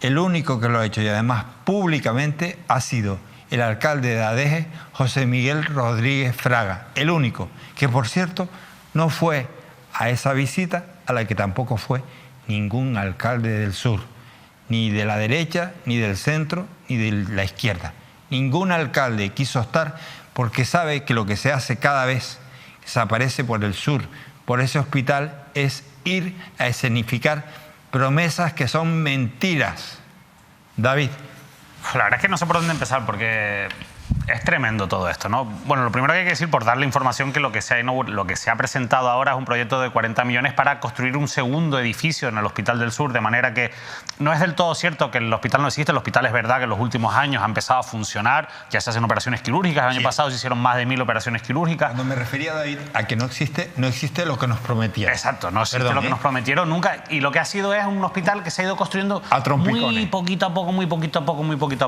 y además públicamente ha sido el alcalde de Adeje, José Miguel Rodríguez Fraga. El único, que por cierto no fue a esa visita, a la que tampoco fue ningún alcalde del sur, ni de la derecha, ni del centro, ni de la izquierda. Ningún alcalde quiso estar porque sabe que lo que se hace cada vez que se aparece por el sur, por ese hospital, es ir a escenificar promesas que son mentiras. David. La verdad es que no sé por dónde empezar porque es tremendo todo esto, ¿no? Bueno, lo primero que hay que decir, por darle información, que lo que se ha presentado ahora es un proyecto de 40 millones para construir un segundo edificio en el Hospital del Sur, de manera que no es del todo cierto que el hospital no existe. El hospital es verdad que en los últimos años ha empezado a funcionar, ya se hacen operaciones quirúrgicas. El año pasado se hicieron más de 1000 operaciones quirúrgicas. Cuando me refería, David, a que no existe lo que nos prometieron. Exacto, no existe lo que nos prometieron nunca, y lo que ha sido es un hospital que se ha ido construyendo muy poquito a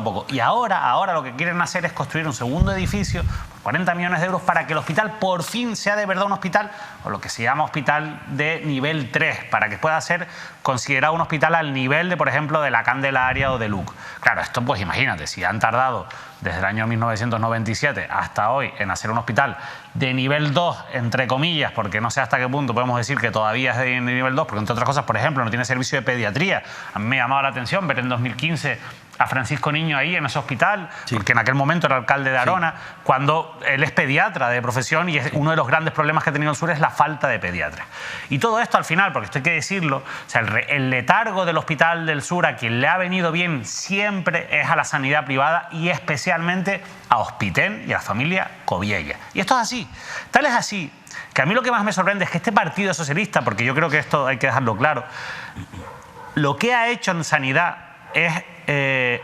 poco. Y ahora lo que quieren hacer es construir un segundo edificio por 40 millones de euros para que el hospital por fin sea de verdad un hospital, o lo que se llama hospital de nivel 3, para que pueda ser considerado un hospital al nivel de, por ejemplo, de la Candelaria o de Luc. Claro, esto pues imagínate, si han tardado desde el año 1997 hasta hoy en hacer un hospital de nivel 2, entre comillas, porque no sé hasta qué punto podemos decir que todavía es de nivel 2, porque entre otras cosas, por ejemplo, no tiene servicio de pediatría. A mí me llamaba la atención ver en 2015 a Francisco Niño ahí en ese hospital, porque en aquel momento era alcalde de Arona, cuando él es pediatra de profesión, y es uno de los grandes problemas que ha tenido el sur es la falta de pediatras. Y todo esto al final, porque esto hay que decirlo, o sea, el letargo del Hospital del Sur, a quien le ha venido bien siempre es a la sanidad privada, y especialmente a Hospiten y a la familia Coviella. Y esto es así. Tal es así que a mí lo que más me sorprende es que este Partido Socialista, porque yo creo que esto hay que dejarlo claro, lo que ha hecho en sanidad es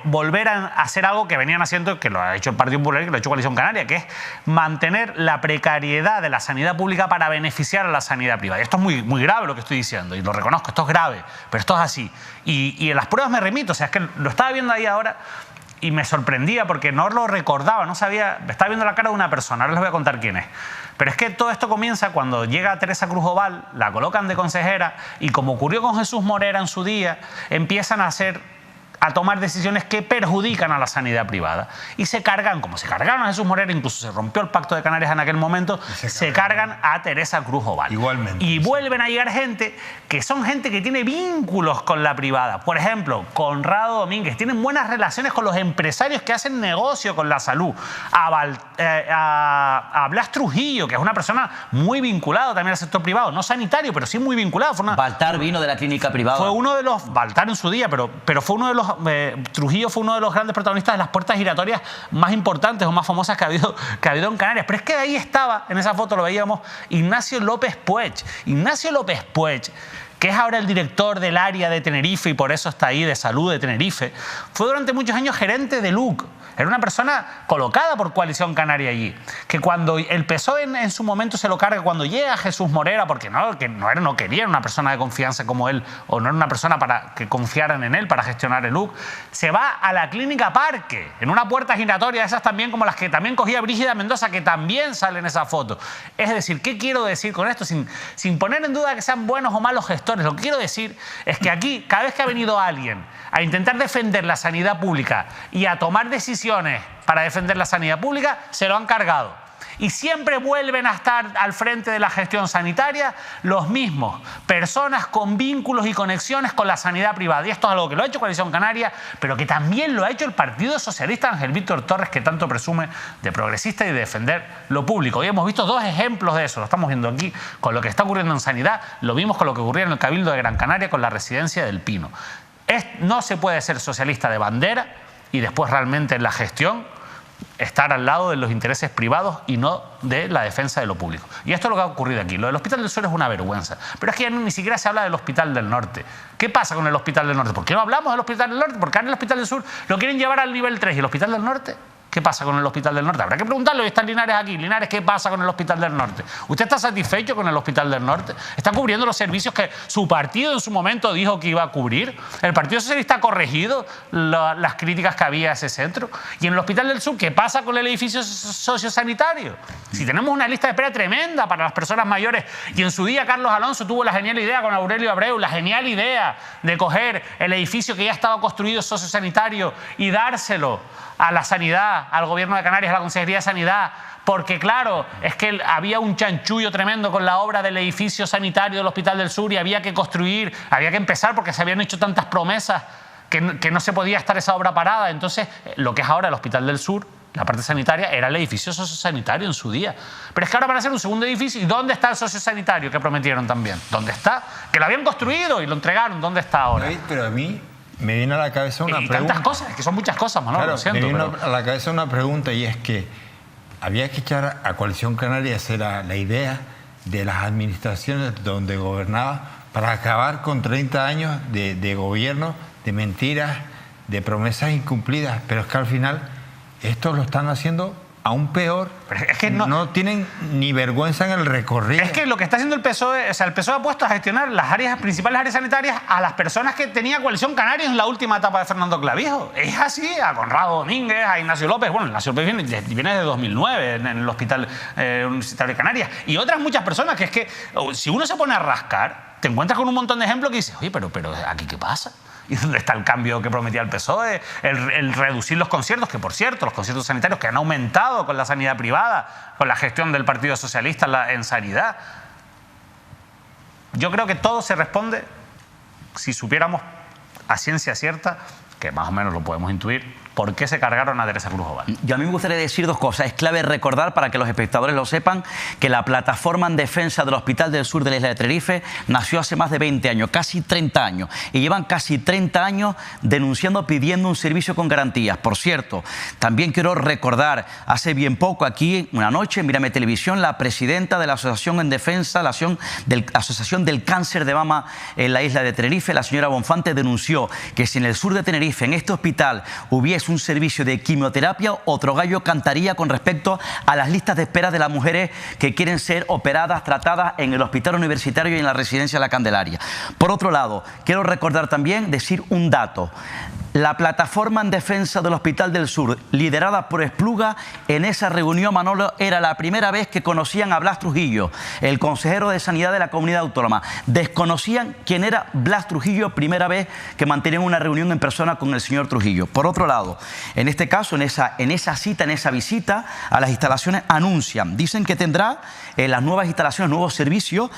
volver a hacer algo que venían haciendo, que lo ha hecho el Partido Popular y que lo ha hecho Coalición Canaria, que es mantener la precariedad de la sanidad pública para beneficiar a la sanidad privada. Y esto es muy grave lo que estoy diciendo, y lo reconozco, esto es grave, pero esto es así. Y en las pruebas me remito, o sea, es que lo estaba viendo ahí ahora y me sorprendía porque no lo recordaba, no sabía, estaba viendo la cara de una persona, ahora les voy a contar quién es. Pero es que todo esto comienza cuando llega Teresa Cruz Oval, la colocan de consejera, y como ocurrió con Jesús Morera en su día, empiezan a a tomar decisiones que perjudican a la sanidad privada. Y se cargan, como se cargaron a Jesús Morera, incluso se rompió el Pacto de Canarias en aquel momento, se cargan a Teresa Cruz Oval. Igualmente. Y vuelven a llegar gente que son gente que tiene vínculos con la privada. Por ejemplo, Conrado Domínguez. Tienen buenas relaciones con los empresarios que hacen negocio con la salud. A Blas Trujillo, que es una persona muy vinculada también al sector privado, no sanitario, pero sí muy vinculado. Baltar vino de la clínica privada. Fue uno de los, Baltar en su día, pero fue uno de los, Trujillo fue uno de los grandes protagonistas de las puertas giratorias más importantes o más famosas que ha habido en Canarias. Pero es que ahí estaba, en esa foto lo veíamos, Ignacio López Puig. Ignacio López Puig, que es ahora el director del área de Tenerife y por eso está ahí, de salud de Tenerife, fue durante muchos años gerente de LUC. Era una persona colocada por Coalición Canaria allí, que cuando el PSOE en su momento se lo carga, cuando llega Jesús Morera, porque no quería una persona de confianza como él, o no era una persona para que confiaran en él para gestionar el LUC, se va a la Clínica Parque, en una puerta giratoria, esas también como las que también cogía Brígida Mendoza, que también sale en esa foto. Es decir, ¿qué quiero decir con esto? Sin poner en duda que sean buenos o malos gestores, lo que quiero decir es que aquí, cada vez que ha venido alguien a intentar defender la sanidad pública y a tomar decisiones para defender la sanidad pública, se lo han cargado. Y siempre vuelven a estar al frente de la gestión sanitaria los mismos, personas con vínculos y conexiones con la sanidad privada. Y esto es algo que lo ha hecho Coalición Canaria, pero que también lo ha hecho el Partido Socialista Ángel Víctor Torres, que tanto presume de progresista y de defender lo público. Y hemos visto dos ejemplos de eso. Lo estamos viendo aquí con lo que está ocurriendo en sanidad, lo vimos con lo que ocurría en el Cabildo de Gran Canaria con la residencia del Pino. No se puede ser socialista de bandera y después realmente en la gestión estar al lado de los intereses privados y no de la defensa de lo público. Y esto es lo que ha ocurrido aquí. Lo del Hospital del Sur es una vergüenza. Pero es que ya ni siquiera se habla del Hospital del Norte. ¿Qué pasa con el Hospital del Norte? ¿Por qué no hablamos del Hospital del Norte? Porque ahora el Hospital del Sur lo quieren llevar al nivel 3. ¿Y el Hospital del Norte? ¿Qué pasa con el Hospital del Norte? Habrá que preguntarle. Hoy está Linares aquí. Linares, ¿qué pasa con el Hospital del Norte? ¿Usted está satisfecho con el Hospital del Norte? ¿Está cubriendo los servicios que su partido en su momento dijo que iba a cubrir? ¿El Partido Socialista ha corregido las críticas que había a ese centro? ¿Y en el Hospital del Sur qué pasa con el edificio sociosanitario? Si tenemos una lista de espera tremenda para las personas mayores, y en su día Carlos Alonso tuvo la genial idea con Aurelio Abreu, la genial idea de coger el edificio que ya estaba construido sociosanitario y dárselo a la sanidad, al Gobierno de Canarias, a la Consejería de Sanidad, porque claro, es que había un chanchullo tremendo con la obra del edificio sanitario del Hospital del Sur y había que construir, había que empezar porque se habían hecho tantas promesas que no se podía estar esa obra parada. Entonces, lo que es ahora el Hospital del Sur, la parte sanitaria, era el edificio sociosanitario en su día. Pero es que ahora van a hacer un segundo edificio. ¿Y dónde está el sociosanitario que prometieron también? ¿Dónde está? Que lo habían construido y lo entregaron. ¿Dónde está ahora? Pero a mí me viene a la cabeza una pregunta. Y tantas cosas, es que son muchas cosas, Manolo, claro, lo siento. Me viene a la cabeza una pregunta, y es que había que echar a Coalición Canaria, esa era la idea de las administraciones donde gobernaba, para acabar con 30 años de gobierno, de mentiras, de promesas incumplidas. Pero es que al final esto lo están haciendo aún peor. Pero es que no tienen ni vergüenza en el recorrido. Es que lo que está haciendo el PSOE, o sea, el PSOE ha puesto a gestionar las principales áreas sanitarias a las personas que tenía Coalición Canaria en la última etapa de Fernando Clavijo. Es así, a Conrado Domínguez, a Ignacio López. Bueno, Ignacio López viene desde 2009 en el Hospital Universitario de Canarias. Y otras muchas personas que es que, si uno se pone a rascar, te encuentras con un montón de ejemplos que dices, oye, pero ¿aquí qué pasa? ¿Y dónde está el cambio que prometía el PSOE? El reducir los conciertos, que por cierto, los conciertos sanitarios que han aumentado con la sanidad privada, con la gestión del Partido Socialista en sanidad. Yo creo que todo se responde si supiéramos a ciencia cierta, que más o menos lo podemos intuir, por qué se cargaron a Teresa Cruz Oval. Yo a mí me gustaría decir dos cosas. Es clave recordar, para que los espectadores lo sepan, que la plataforma en defensa del Hospital del Sur de la isla de Tenerife nació hace más de 20 años, casi 30 años. Y llevan casi 30 años denunciando, pidiendo un servicio con garantías. Por cierto, también quiero recordar, hace bien poco aquí, una noche, en Mírame Televisión, la presidenta de la Asociación en Defensa, la Asociación del Cáncer de Mama en la isla de Tenerife, la señora Bonfante, denunció que si en el sur de Tenerife, en este hospital, hubiese un servicio de quimioterapia, otro gallo cantaría con respecto a las listas de espera de las mujeres que quieren ser operadas, tratadas en el hospital universitario y en la residencia de la Candelaria. Por otro lado, quiero recordar también, decir un dato. La plataforma en defensa del Hospital del Sur, liderada por Espluga, en esa reunión, Manolo, era la primera vez que conocían a Blas Trujillo, el consejero de Sanidad de la Comunidad Autónoma. Desconocían quién era Blas Trujillo, primera vez que mantenían una reunión en persona con el señor Trujillo. Por otro lado, en este caso, en esa visita a las instalaciones, anuncian, dicen que tendrá las nuevas instalaciones, nuevos servicios,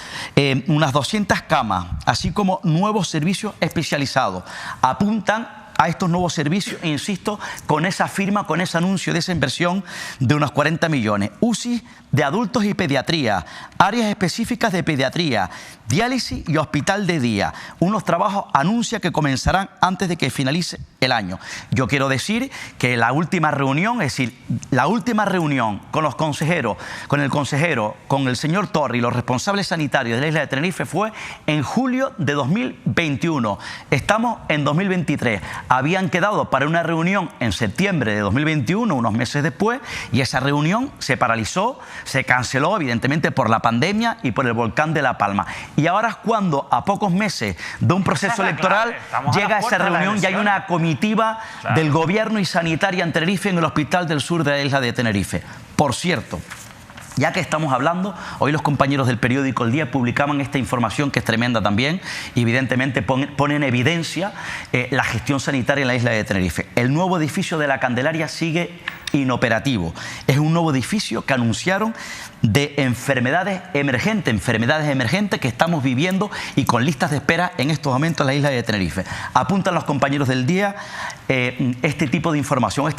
unas 200 camas, así como nuevos servicios especializados. Apuntan a estos nuevos servicios, e insisto, con esa firma, con ese anuncio de esa inversión de unos 40 millones. UCI de adultos y pediatría, áreas específicas de pediatría, diálisis y hospital de día. Unos trabajos anuncia que comenzarán antes de que finalice el año. Yo quiero decir que la última reunión, es decir, la última reunión con los consejeros, con el señor Torri y los responsables sanitarios de la isla de Tenerife fue en julio de 2021. Estamos en 2023. Habían quedado para una reunión en septiembre de 2021, unos meses después, y esa reunión se paralizó, se canceló, evidentemente, por la pandemia y por el volcán de La Palma. Y ahora es cuando, a pocos meses de un proceso electoral, llega esa reunión y hay una comitiva del gobierno y sanitaria en Tenerife, en el Hospital del Sur de la isla de Tenerife. Por cierto, ya que estamos hablando, hoy los compañeros del periódico El Día publicaban esta información que es tremenda también y evidentemente pone en evidencia la gestión sanitaria en la isla de Tenerife. El nuevo edificio de La Candelaria sigue inoperativo. Es un nuevo edificio que anunciaron de enfermedades emergentes que estamos viviendo y con listas de espera en estos momentos en la isla de Tenerife. Apuntan los compañeros del Día este tipo de información,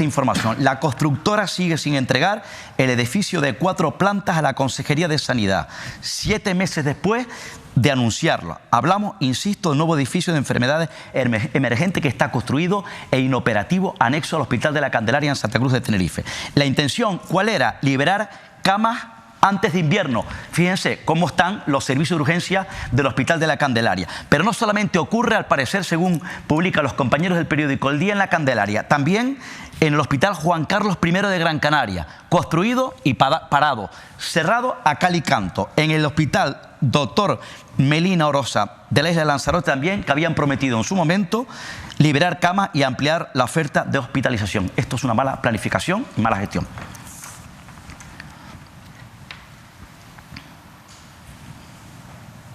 La constructora sigue sin entregar el edificio de 4 plantas a la Consejería de Sanidad, 7 meses después de anunciarlo. Hablamos, insisto, de un nuevo edificio de enfermedades emergentes que está construido e inoperativo anexo al Hospital de La Candelaria en Santa Cruz de Tenerife. La intención, ¿cuál era? Liberar camas antes de invierno. Fíjense cómo están los servicios de urgencia del Hospital de La Candelaria. Pero no solamente ocurre, al parecer, según publican los compañeros del periódico El Día, en La Candelaria, también en el Hospital Juan Carlos I de Gran Canaria, construido y parado, cerrado a cal y canto. En el Hospital Doctor Melina Orosa de la isla de Lanzarote también, que habían prometido en su momento liberar camas y ampliar la oferta de hospitalización. Esto es una mala planificación y mala gestión.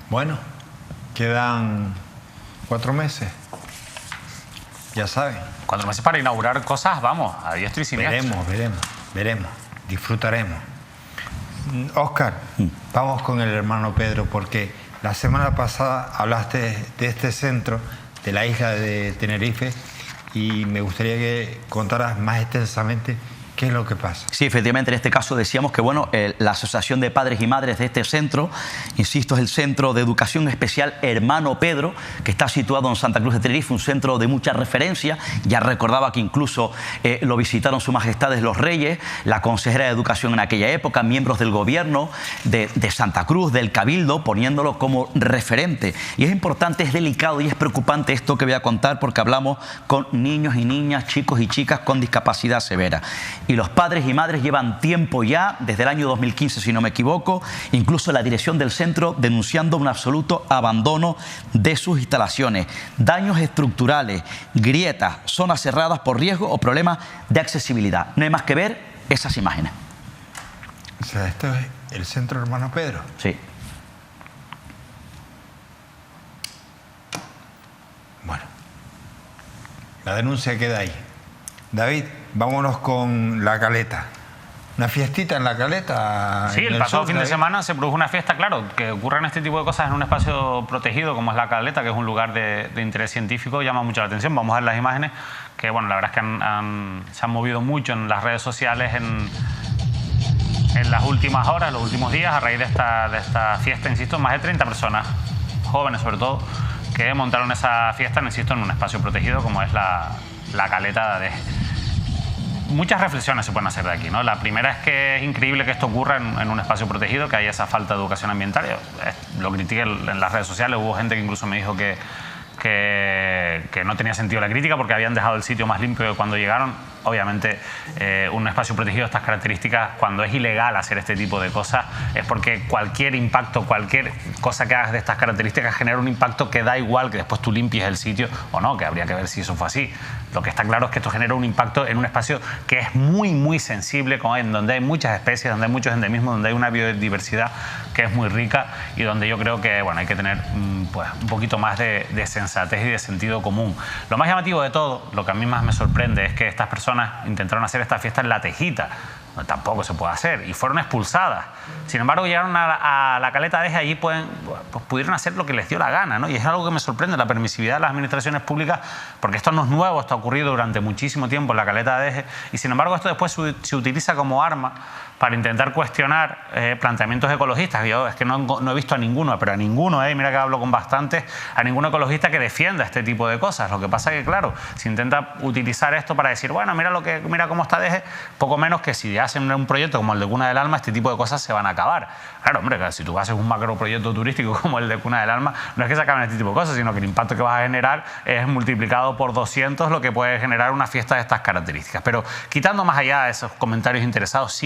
Bueno, quedan 4 meses. Ya saben. 4 meses para inaugurar cosas, vamos, a diestro y siniestro. Veremos, disfrutaremos. Óscar, vamos con el hermano Pedro, porque la semana pasada hablaste de este centro de la isla de Tenerife y me gustaría que contaras más extensamente ¿qué es lo que pasa? Sí, efectivamente, en este caso decíamos que bueno, la Asociación de Padres y Madres de este centro, insisto, es el Centro de Educación Especial Hermano Pedro, que está situado en Santa Cruz de Tenerife, un centro de mucha referencia. Ya recordaba que incluso lo visitaron Su Majestad los Reyes, la consejera de Educación en aquella época, miembros del gobierno de Santa Cruz, del Cabildo, poniéndolo como referente. Y es importante, es delicado y es preocupante esto que voy a contar, porque hablamos con niños y niñas, chicos y chicas con discapacidad severa. Y los padres y madres llevan tiempo ya, desde el año 2015 si no me equivoco, incluso la dirección del centro denunciando un absoluto abandono de sus instalaciones, daños estructurales, grietas, zonas cerradas por riesgo o problemas de accesibilidad. No hay más que ver esas imágenes. O sea, esto es el centro Hermano Pedro. Sí. Bueno, la denuncia queda ahí. David, vámonos con La Caleta. ¿Una fiestita en La Caleta? Sí, el pasado fin de semana se produjo una fiesta, claro, que ocurran este tipo de cosas en un espacio protegido como es La Caleta, que es un lugar de interés científico, llama mucho la atención. Vamos a ver las imágenes, que bueno, la verdad es que se han movido mucho en las redes sociales en las últimas horas, los últimos días, a raíz de esta fiesta, insisto, más de 30 personas, jóvenes sobre todo, que montaron esa fiesta, insisto, en un espacio protegido como es La Caleta. Muchas reflexiones se pueden hacer de aquí, ¿no? La primera es que es increíble que esto ocurra en un espacio protegido, que haya esa falta de educación ambiental. Yo lo critiqué en las redes sociales, hubo gente que incluso me dijo que que no tenía sentido la crítica porque habían dejado el sitio más limpio que cuando llegaron. Obviamente, un espacio protegido de estas características, cuando es ilegal hacer este tipo de cosas, es porque cualquier impacto, cualquier cosa que hagas de estas características genera un impacto que da igual que después tú limpies el sitio o no, que habría que ver si eso fue así. Lo que está claro es que esto genera un impacto en un espacio que es muy, muy sensible, donde hay muchas especies, donde hay muchos endemismos, donde hay una biodiversidad que es muy rica y donde yo creo que hay que tener pues, un poquito más de sensatez y de sentido común. Lo más llamativo de todo, lo que a mí más me sorprende, es que estas personas intentaron hacer esta fiesta en La Tejita. No, tampoco se puede hacer y fueron expulsadas. Sin embargo, llegaron a la Caleta Deje, allí pudieron hacer lo que les dio la gana, ¿no? Y es algo que me sorprende, la permisividad de las administraciones públicas, porque esto no es nuevo, esto ha ocurrido durante muchísimo tiempo en la Caleta Deje, y sin embargo esto después se utiliza como arma para intentar cuestionar planteamientos ecologistas. Yo es que no he visto a ninguno, pero a ninguno, mira que hablo con bastantes, a ningún ecologista que defienda este tipo de cosas. Lo que pasa es que, claro, se intenta utilizar esto para decir, bueno, mira cómo está Deje, poco menos que si hacen un proyecto como el de Cuna del Alma, este tipo de cosas se van a acabar. Claro, hombre, si tú haces un macroproyecto turístico como el de Cuna del Alma, no es que se acaben este tipo de cosas, sino que el impacto que vas a generar es multiplicado por 200 lo que puede generar una fiesta de estas características. Pero quitando más allá de esos comentarios interesados,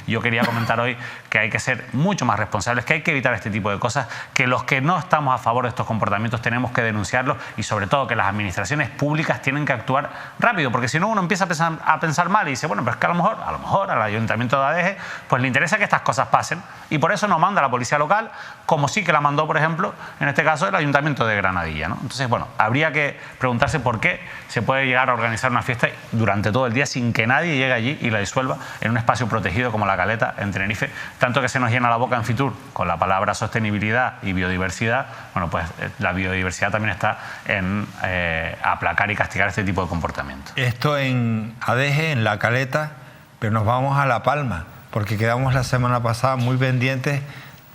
yo quería comentar hoy que hay que ser mucho más responsables, que hay que evitar este tipo de cosas, que los que no estamos a favor de estos comportamientos tenemos que denunciarlos y sobre todo que las administraciones públicas tienen que actuar rápido, porque si no uno empieza a pensar mal y dice, bueno, pero es que a lo mejor al Ayuntamiento de Adeje pues le interesa que estas cosas pasen y por eso no manda a la policía local, como sí que la mandó, por ejemplo, en este caso el Ayuntamiento de Granadilla, ¿no? Entonces, bueno, habría que preguntarse por qué se puede llegar a organizar una fiesta durante todo el día sin que nadie llegue allí y la disuelva en un espacio protegido como la Caleta en Tenerife, tanto que se nos llena la boca en Fitur con la palabra sostenibilidad y biodiversidad. Bueno, pues la biodiversidad también está en aplacar y castigar este tipo de comportamientos. Esto en Adeje, en la Caleta, pero nos vamos a La Palma, porque quedamos la semana pasada muy pendientes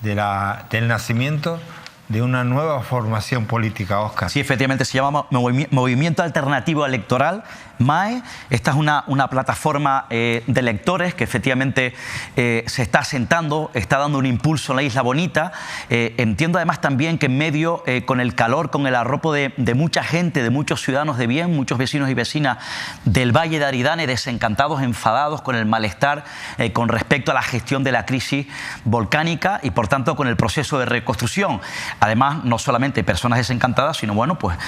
del nacimiento de una nueva formación política, Óscar. Sí, efectivamente, se llama Movimiento Alternativo Electoral, MAE. Esta es una plataforma de electores que efectivamente se está asentando, está dando un impulso en la Isla Bonita. Entiendo además también que en medio, con el calor, con el arropo de mucha gente, de muchos ciudadanos de bien, muchos vecinos y vecinas del Valle de Aridane, desencantados, enfadados con el malestar con respecto a la gestión de la crisis volcánica y por tanto con el proceso de reconstrucción. Además, no solamente personas desencantadas, sino bueno, pues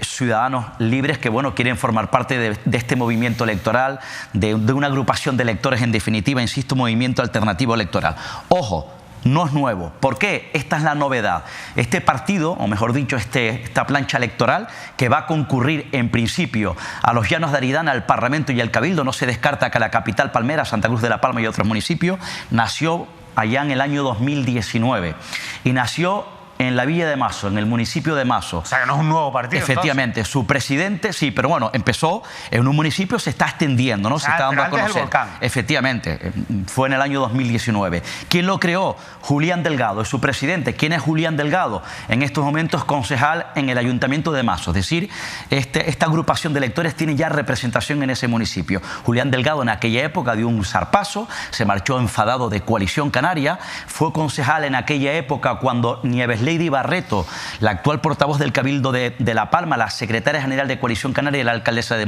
ciudadanos libres que bueno, quieren formar parte de este movimiento electoral, de una agrupación de electores, en definitiva, insisto, movimiento alternativo electoral. Ojo, no es nuevo. ¿Por qué? Esta es la novedad. Este partido, o mejor dicho, esta plancha electoral, que va a concurrir en principio a los Llanos de Aridane, al Parlamento y al Cabildo, no se descarta que a la capital palmera, Santa Cruz de la Palma y otros municipios, nació allá en el año 2019 y nació en la Villa de Mazo, en el municipio de Mazo. O sea, que no es un nuevo partido. Efectivamente, entonces, su presidente, sí, pero bueno, empezó en un municipio, se está extendiendo, ¿no? Se está dando a conocer. El volcán. Efectivamente, fue en el año 2019. ¿Quién lo creó? Julián Delgado, es su presidente. ¿Quién es Julián Delgado? En estos momentos concejal en el Ayuntamiento de Mazo. Es decir, esta agrupación de electores tiene ya representación en ese municipio. Julián Delgado en aquella época dio un zarpazo, se marchó enfadado de Coalición Canaria, fue concejal en aquella época cuando Nieves Lady Barreto, la actual portavoz del Cabildo de La Palma, la secretaria general de Coalición Canaria y la alcaldesa del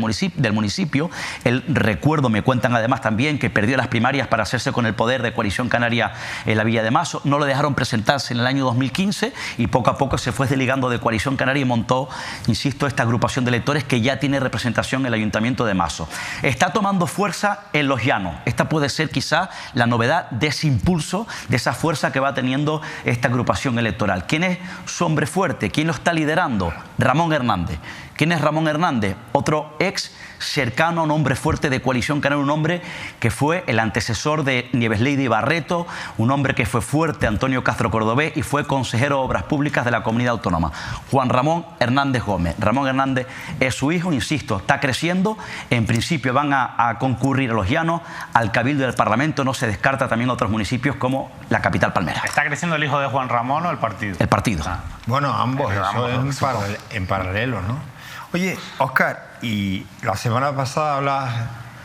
municipio. El recuerdo, me cuentan además también, que perdió las primarias para hacerse con el poder de Coalición Canaria en la Villa de Mazo. No lo dejaron presentarse en el año 2015 y poco a poco se fue desligando de Coalición Canaria y montó, insisto, esta agrupación de electores que ya tiene representación en el Ayuntamiento de Mazo. Está tomando fuerza en los llanos. Esta puede ser quizá la novedad de ese impulso, de esa fuerza que va teniendo esta agrupación electoral. ¿Quién es su hombre fuerte? ¿Quién lo está liderando? Ramón Hernández. ¿Quién es Ramón Hernández? Otro ex cercano a un hombre fuerte de Coalición Canaria, un hombre que fue el antecesor de Nieves Lady Barreto, un hombre que fue fuerte, Antonio Castro Cordobés, y fue consejero de Obras Públicas de la Comunidad Autónoma, Juan Ramón Hernández Gómez. Ramón Hernández es su hijo, insisto, está creciendo. En principio van a concurrir a los llanos, al Cabildo y al Parlamento. No se descarta también otros municipios como la capital palmera. ¿Está creciendo el hijo de Juan Ramón o el partido? El partido. Bueno, ambos, eso es en paralelo, ¿no? Oye, Óscar, y la semana pasada hablabas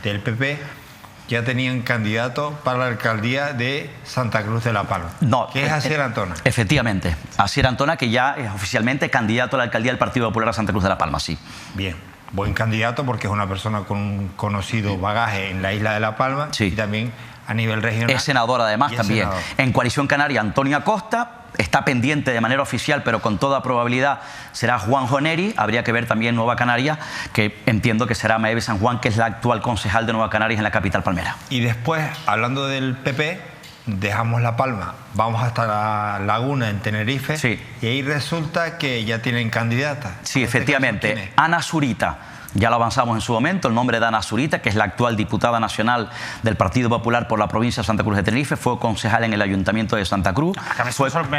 del PP ya tenían candidato para la alcaldía de Santa Cruz de la Palma, No, que es Asier Antona. Efectivamente, Asier Antona, que ya es oficialmente candidato a la alcaldía del Partido Popular a Santa Cruz de la Palma, sí. Bien, buen candidato porque es una persona con un conocido bagaje en la isla de La Palma, sí, y también a nivel regional. Es senador además también. Senador. En Coalición Canaria, Antonio Acosta. Está pendiente de manera oficial, pero con toda probabilidad será Juanjo Neri. Habría que ver también Nueva Canarias, que entiendo que será Maeve San Juan, que es la actual concejal de Nueva Canarias en la capital palmera. Y después, hablando del PP, dejamos La Palma, vamos hasta la Laguna en Tenerife, sí, y ahí resulta que ya tienen candidata. Sí, efectivamente. Ana Zurita. Ya lo avanzamos en su momento, el nombre de Ana Zurita, que es la actual diputada nacional del Partido Popular por la provincia de Santa Cruz de Tenerife, fue concejal en el Ayuntamiento de Santa Cruz. Me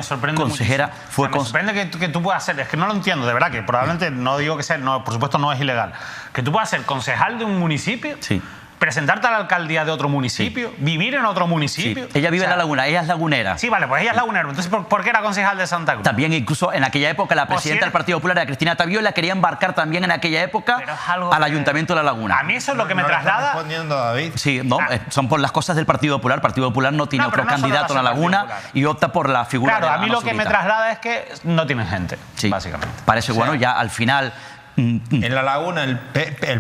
sorprende consejera, muchísimo. Me sorprende que tú puedas ser, es que no lo entiendo, de verdad, que probablemente no digo que sea, no, por supuesto no es ilegal, que tú puedas ser concejal de un municipio, sí, presentarte a la alcaldía de otro municipio, sí, vivir en otro municipio. Sí. Ella vive en La Laguna, ella es lagunera. Sí, vale, pues ella es lagunera. Entonces, ¿por qué era concejal de Santa Cruz? También incluso en aquella época la presidenta del Partido Popular era Cristina Tavío, la quería embarcar también en aquella época al Ayuntamiento de La Laguna. A mí eso es lo que me traslada... ¿Está respondiendo, David? Sí, no, son por las cosas del Partido Popular. El Partido Popular no tiene otro candidato en La Laguna y opta por la figura de Ana Claro, a mí lo que Zurita. me traslada es que no tienen gente, sí, básicamente. Parece, bueno, ya al final... En La Laguna el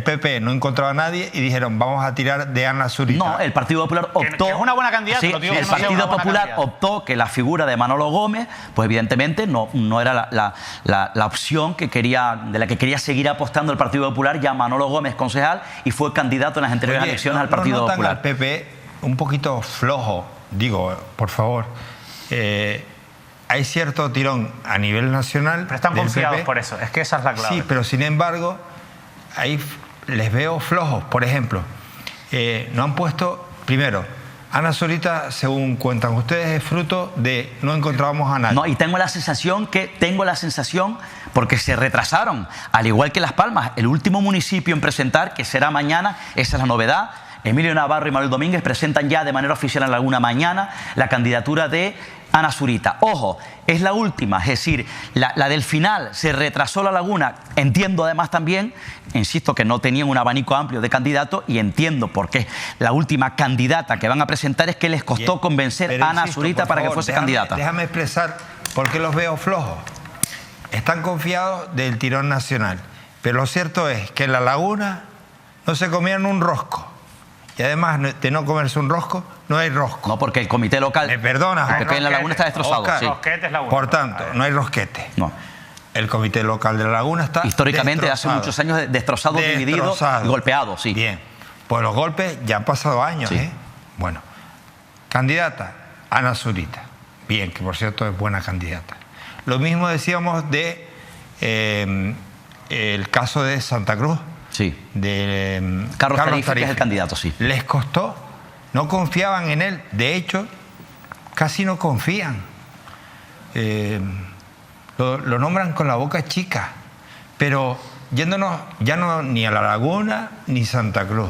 PP no encontraba a nadie y dijeron vamos a tirar de Ana Zurita. No, el Partido Popular optó... Que es una buena candidata. Sí, el Partido Popular optó que la figura de Manolo Gómez, pues evidentemente no era la opción de la que quería seguir apostando el Partido Popular, ya Manolo Gómez concejal, y fue candidato en las anteriores elecciones al Partido ¿no notan Popular. al PP un poquito flojo? Digo, por favor. Hay cierto tirón a nivel nacional. Pero están confiados por eso, es que esa es la clave. Sí, pero sin embargo, ahí les veo flojos. Por ejemplo, no han puesto, primero, Ana Zurita, según cuentan ustedes, es fruto de no encontrábamos a nadie. No, y tengo la sensación, porque se retrasaron, al igual que Las Palmas, el último municipio en presentar, que será mañana, esa es la novedad. Emilio Navarro y Manuel Domínguez presentan ya de manera oficial en La Laguna mañana la candidatura de Ana Zurita. Ojo, es la última, es decir, la del final se retrasó La Laguna. Entiendo además también, insisto, que no tenían un abanico amplio de candidatos y entiendo por qué la última candidata que van a presentar es que les costó convencer a Ana Zurita para que fuese candidata. Déjame expresar por qué los veo flojos. Están confiados del tirón nacional, pero lo cierto es que en La Laguna no se comían un rosco. Y además de no comerse un rosco, no hay rosco. No, porque el comité local... Me perdonas. El PP en La Laguna está destrozado. Oscar, sí. Por tanto, no hay rosquete. No. El comité local de La Laguna está históricamente destrozado. Hace muchos años destrozado, dividido y golpeado, sí. Bien, pues los golpes ya han pasado años, sí. Bueno, candidata, Ana Zurita. Bien, que por cierto es buena candidata. Lo mismo decíamos de el caso de Santa Cruz. Sí. De Carlos Tarifa, que es el candidato, sí. Les costó, no confiaban en él. De hecho, casi no confían. Lo nombran con la boca chica. Pero yéndonos ya no ni a La Laguna ni Santa Cruz.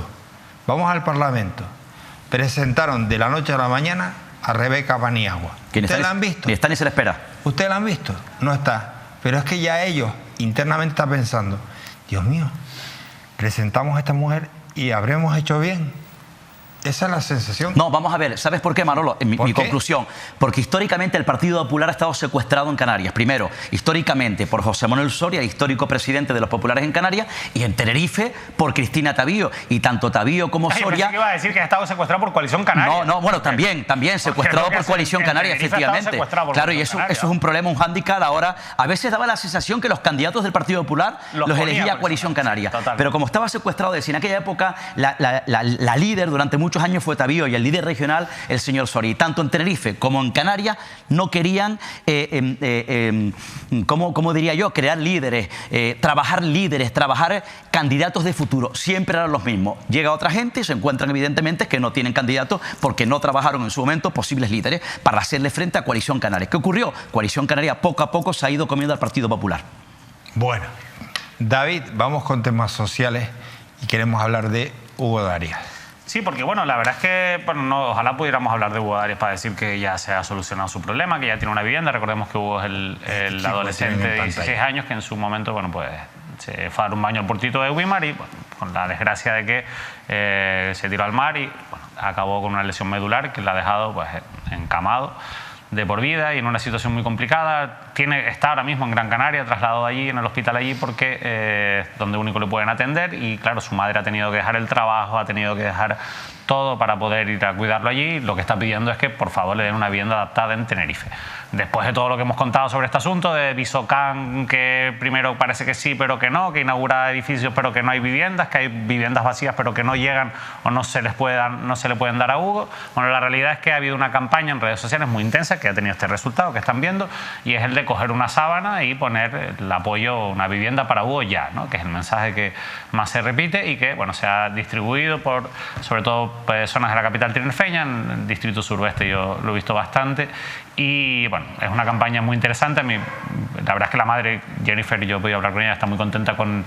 Vamos al Parlamento. Presentaron de la noche a la mañana a Rebeca Paniagua. ¿Ustedes la han visto? Ni está ni se le espera. ¿Ustedes la han visto? No está. Pero es que ya ellos internamente están pensando, Dios mío, presentamos a esta mujer y habremos hecho bien. Esa es la sensación. No, vamos a ver, ¿sabes por qué, Manolo? Mi conclusión. Porque históricamente el Partido Popular ha estado secuestrado en Canarias. Primero, históricamente por José Manuel Soria, histórico presidente de los populares en Canarias, y en Tenerife por Cristina Tavío. Y tanto Tavío como Soria... ¿Qué iba a decir que ha estado secuestrado por Coalición Canaria? No, bueno, también secuestrado por Coalición Canaria, efectivamente. Claro, y eso es un problema, un hándicap. Ahora, a veces daba la sensación que los candidatos del Partido Popular los elegía Coalición Canaria. Pero como estaba secuestrado, en aquella época la líder durante muchos años fue Tavío y el líder regional el señor Soria. Y tanto en Tenerife como en Canarias no querían, ¿cómo diría yo? Crear líderes, trabajar candidatos de futuro. Siempre eran los mismos. Llega otra gente y se encuentran evidentemente que no tienen candidatos porque no trabajaron en su momento posibles líderes para hacerle frente a Coalición Canaria. ¿Qué ocurrió? Coalición Canaria poco a poco se ha ido comiendo al Partido Popular. Bueno, David, vamos con temas sociales y queremos hablar de Hugo Darias. Sí, porque bueno, la verdad es que ojalá pudiéramos hablar de Hugo Darias para decir que ya se ha solucionado su problema, que ya tiene una vivienda. Recordemos que Hugo es el adolescente de 16 años que en su momento, bueno, pues se fue a dar un baño al portito de Wimar y bueno, con la desgracia de que se tiró al mar y bueno, acabó con una lesión medular que la ha dejado pues, encamado de por vida y en una situación muy complicada. Está ahora mismo en Gran Canaria, trasladado allí, en el hospital allí, porque es donde único le pueden atender y claro, su madre ha tenido que dejar el trabajo, ha tenido que dejar todo para poder ir a cuidarlo allí. Lo que está pidiendo es que por favor le den una vivienda adaptada en Tenerife. Después de todo lo que hemos contado sobre este asunto de Visocan, que primero parece que sí pero que no, que inaugura edificios pero que no hay viviendas, que hay viviendas vacías pero que no llegan o no se le pueden dar a Hugo. Bueno, la realidad es que ha habido una campaña en redes sociales muy intensa que ha tenido este resultado que están viendo, y es el de coger una sábana y poner el apoyo, una vivienda para Hugo ya, ¿no? Que es el mensaje que más se repite y que bueno, se ha distribuido por sobre todo zonas de la capital tinerfeña. En el distrito suroeste yo lo he visto bastante y bueno, es una campaña muy interesante. A mí, la verdad es que la madre Jennifer, yo he podido hablar con ella, está muy contenta con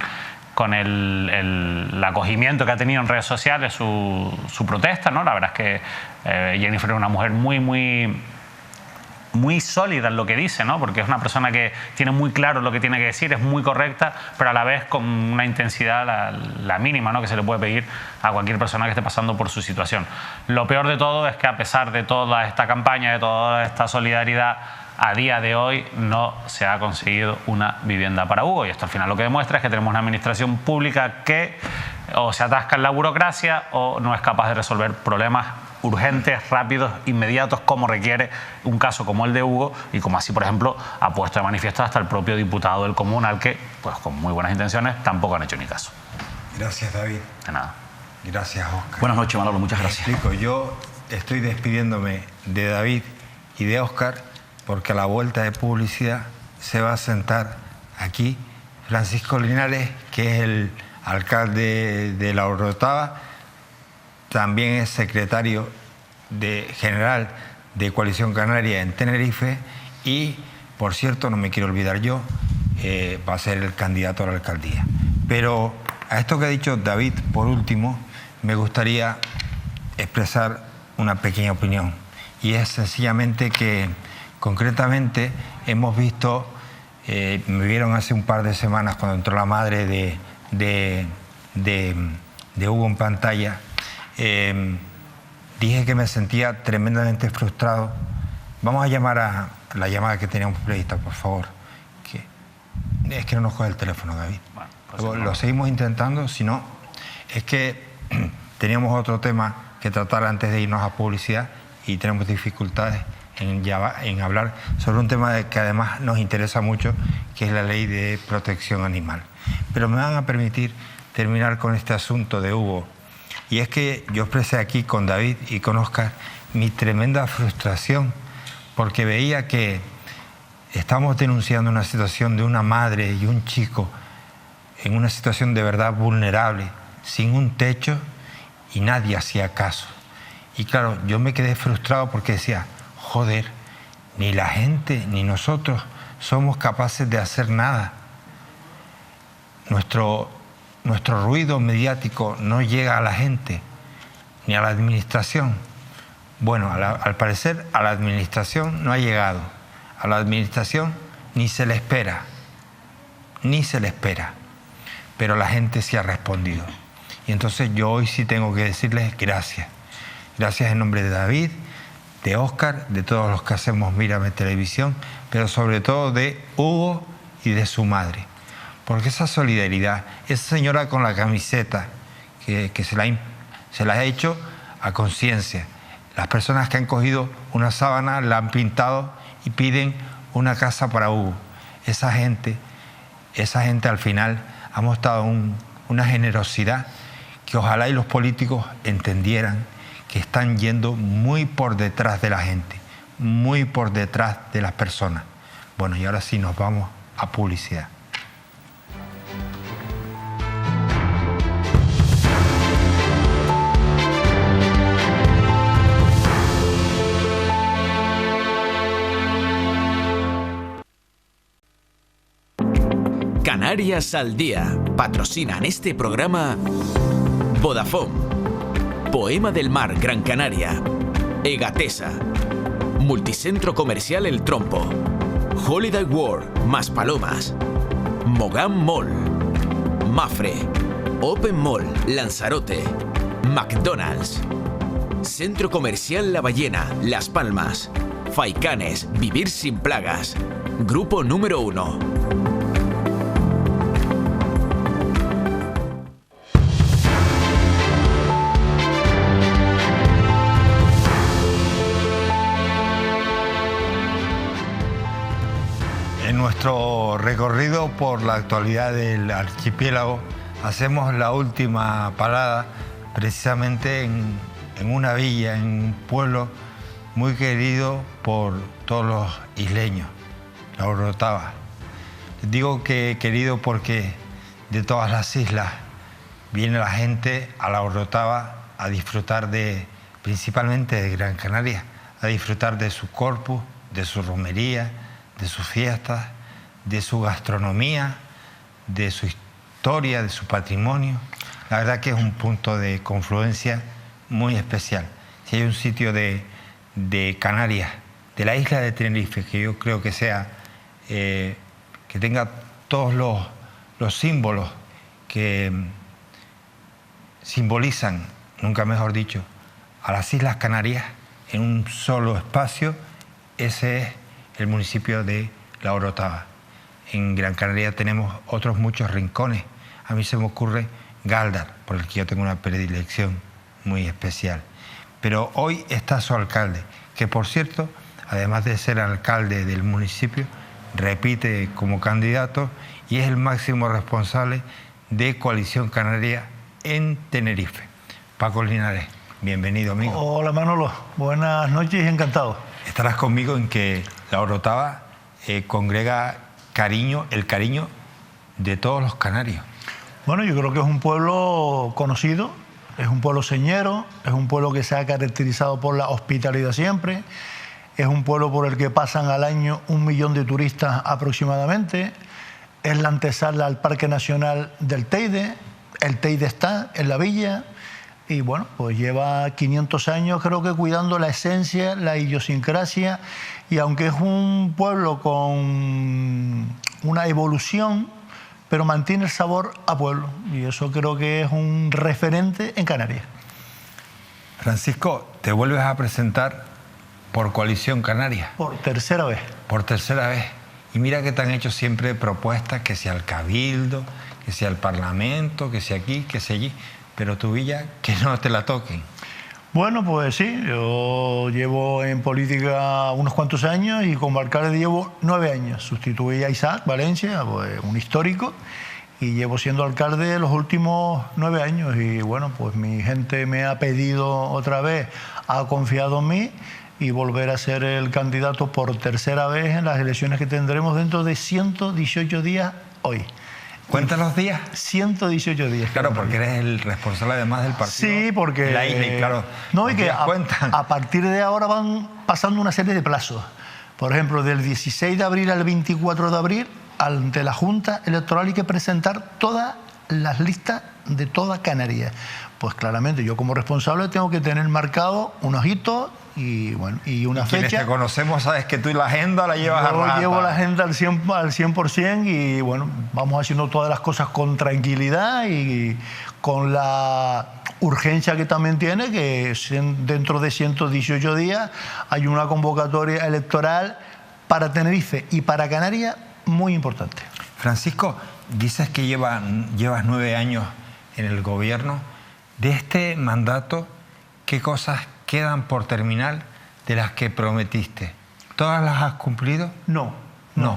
el acogimiento que ha tenido en redes sociales su protesta, ¿no? La verdad es que Jennifer es una mujer muy sólida en lo que dice, ¿no? Porque es una persona que tiene muy claro lo que tiene que decir, es muy correcta, pero a la vez con una intensidad la mínima, ¿no? Que se le puede pedir a cualquier persona que esté pasando por su situación. Lo peor de todo es que a pesar de toda esta campaña, de toda esta solidaridad, a día de hoy no se ha conseguido una vivienda para Hugo, y esto al final lo que demuestra es que tenemos una administración pública que o se atasca en la burocracia o no es capaz de resolver problemas urgentes, rápidos, inmediatos, como requiere un caso como el de Hugo, y como así, por ejemplo, ha puesto de manifiesto hasta el propio diputado del Común, al que, pues con muy buenas intenciones, tampoco han hecho ni caso. Gracias, David. De nada. Gracias, Óscar. Buenas noches, Manolo, muchas gracias. Explico, yo estoy despidiéndome de David y de Óscar porque a la vuelta de publicidad se va a sentar aquí Francisco Linares, que es el alcalde de La Orotava, también es secretario general de Coalición Canaria en Tenerife y, por cierto, no me quiero olvidar yo, va a ser el candidato a la alcaldía. Pero a esto que ha dicho David, por último, me gustaría expresar una pequeña opinión, y es sencillamente que, concretamente, hemos visto, me vieron hace un par de semanas cuando entró la madre de Hugo en pantalla. Dije que me sentía tremendamente frustrado. Vamos a llamar a la llamada que teníamos prevista, por favor. Es que no nos coge el teléfono, David. Bueno, pues lo seguimos intentando, si no, es que teníamos otro tema que tratar antes de irnos a publicidad y tenemos dificultades en hablar sobre un tema que además nos interesa mucho, que es la ley de protección animal. Pero me van a permitir terminar con este asunto de Hugo. Y es que yo expresé aquí con David y con Óscar mi tremenda frustración porque veía que estamos denunciando una situación de una madre y un chico en una situación de verdad vulnerable, sin un techo, y nadie hacía caso. Y claro, yo me quedé frustrado porque decía, joder, ni la gente ni nosotros somos capaces de hacer nada. Nuestro ruido mediático no llega a la gente, ni a la administración. Bueno, al parecer a la administración no ha llegado. A la administración ni se le espera. Pero la gente sí ha respondido. Y entonces yo hoy sí tengo que decirles gracias. Gracias en nombre de David, de Óscar, de todos los que hacemos Mírame Televisión, pero sobre todo de Hugo y de su madre. Porque esa solidaridad, esa señora con la camiseta que se la ha hecho a conciencia, las personas que han cogido una sábana, la han pintado y piden una casa para Hugo, esa gente al final ha mostrado una generosidad que ojalá y los políticos entendieran que están yendo muy por detrás de la gente, muy por detrás de las personas. Bueno, y ahora sí nos vamos a publicidad. Canarias al Día. Patrocinan este programa Vodafone, Poema del Mar Gran Canaria, Egatesa, Multicentro Comercial El Trompo, Holiday World Maspalomas, Mogán Mall, Mafre, Open Mall, Lanzarote. McDonald's. Centro Comercial La Ballena, Las Palmas. Faicanes, vivir sin plagas. Grupo número 1. En nuestro recorrido por la actualidad del archipiélago, hacemos la última parada precisamente en una villa, en un pueblo muy querido por todos los isleños, La Orotava. Les digo que querido porque de todas las islas viene la gente a La Orotava a disfrutar principalmente de Gran Canaria, a disfrutar de su corpus, de su romería, de sus fiestas, de su gastronomía, de su historia, de su patrimonio. La verdad que es un punto de confluencia muy especial. Si hay un sitio de Canarias, de la isla de Tenerife, que yo creo que sea, que tenga todos los símbolos que simbolizan, nunca mejor dicho, a las Islas Canarias en un solo espacio, ese es el municipio de La Orotava. En Gran Canaria tenemos otros muchos rincones. A mí se me ocurre Gáldar, por el que yo tengo una predilección muy especial. Pero hoy está su alcalde, que por cierto, además de ser alcalde del municipio, repite como candidato y es el máximo responsable de Coalición Canaria en Tenerife. Paco Linares, bienvenido, amigo. Hola, Manolo. Buenas noches y encantado. Estarás conmigo en que La Orotava congrega el cariño de todos los canarios. Bueno, yo creo que es un pueblo conocido, es un pueblo señero, es un pueblo que se ha caracterizado por la hospitalidad siempre, es un pueblo por el que pasan al año 1 millón de turistas aproximadamente, es la antesala al Parque Nacional del Teide, el Teide está en la villa y bueno, pues lleva 500 años creo que cuidando la esencia, la idiosincrasia, y aunque es un pueblo con una evolución, pero mantiene el sabor a pueblo, y eso creo que es un referente en Canarias. Francisco, te vuelves a presentar por Coalición Canaria. Por tercera vez. Por tercera vez. Y mira que te han hecho siempre propuestas, que sea el Cabildo, que sea el Parlamento, que sea aquí, que sea allí, pero tu villa, que no te la toquen. Bueno, pues sí, yo llevo en política unos cuantos años y como alcalde llevo 9 años. Sustituí a Isaac Valencia, pues un histórico, y llevo siendo alcalde los últimos 9 años. Y bueno, pues mi gente me ha pedido otra vez, ha confiado en mí y volver a ser el candidato por tercera vez en las elecciones que tendremos dentro de 118 días hoy. ¿Cuentas los días? 118 días. Claro, porque eres el responsable además del partido. Sí, porque... de la isla, y claro, no, y que cuentan. A partir de ahora van pasando una serie de plazos. Por ejemplo, del 16 de abril al 24 de abril, ante la Junta Electoral hay que presentar todas las listas de toda Canarias. Pues claramente yo como responsable tengo que tener marcado unos hitos y bueno, y una fecha. Quienes te conocemos sabes que tú la agenda la llevas a rata. Yo llevo la agenda al 100% y bueno, vamos haciendo todas las cosas con tranquilidad y con la urgencia que también tiene, que dentro de 118 días hay una convocatoria electoral para Tenerife y para Canarias muy importante. Francisco, dices que llevas 9 años en el gobierno. De este mandato, ¿qué cosas quedan por terminar de las que prometiste? ¿Todas las has cumplido? No.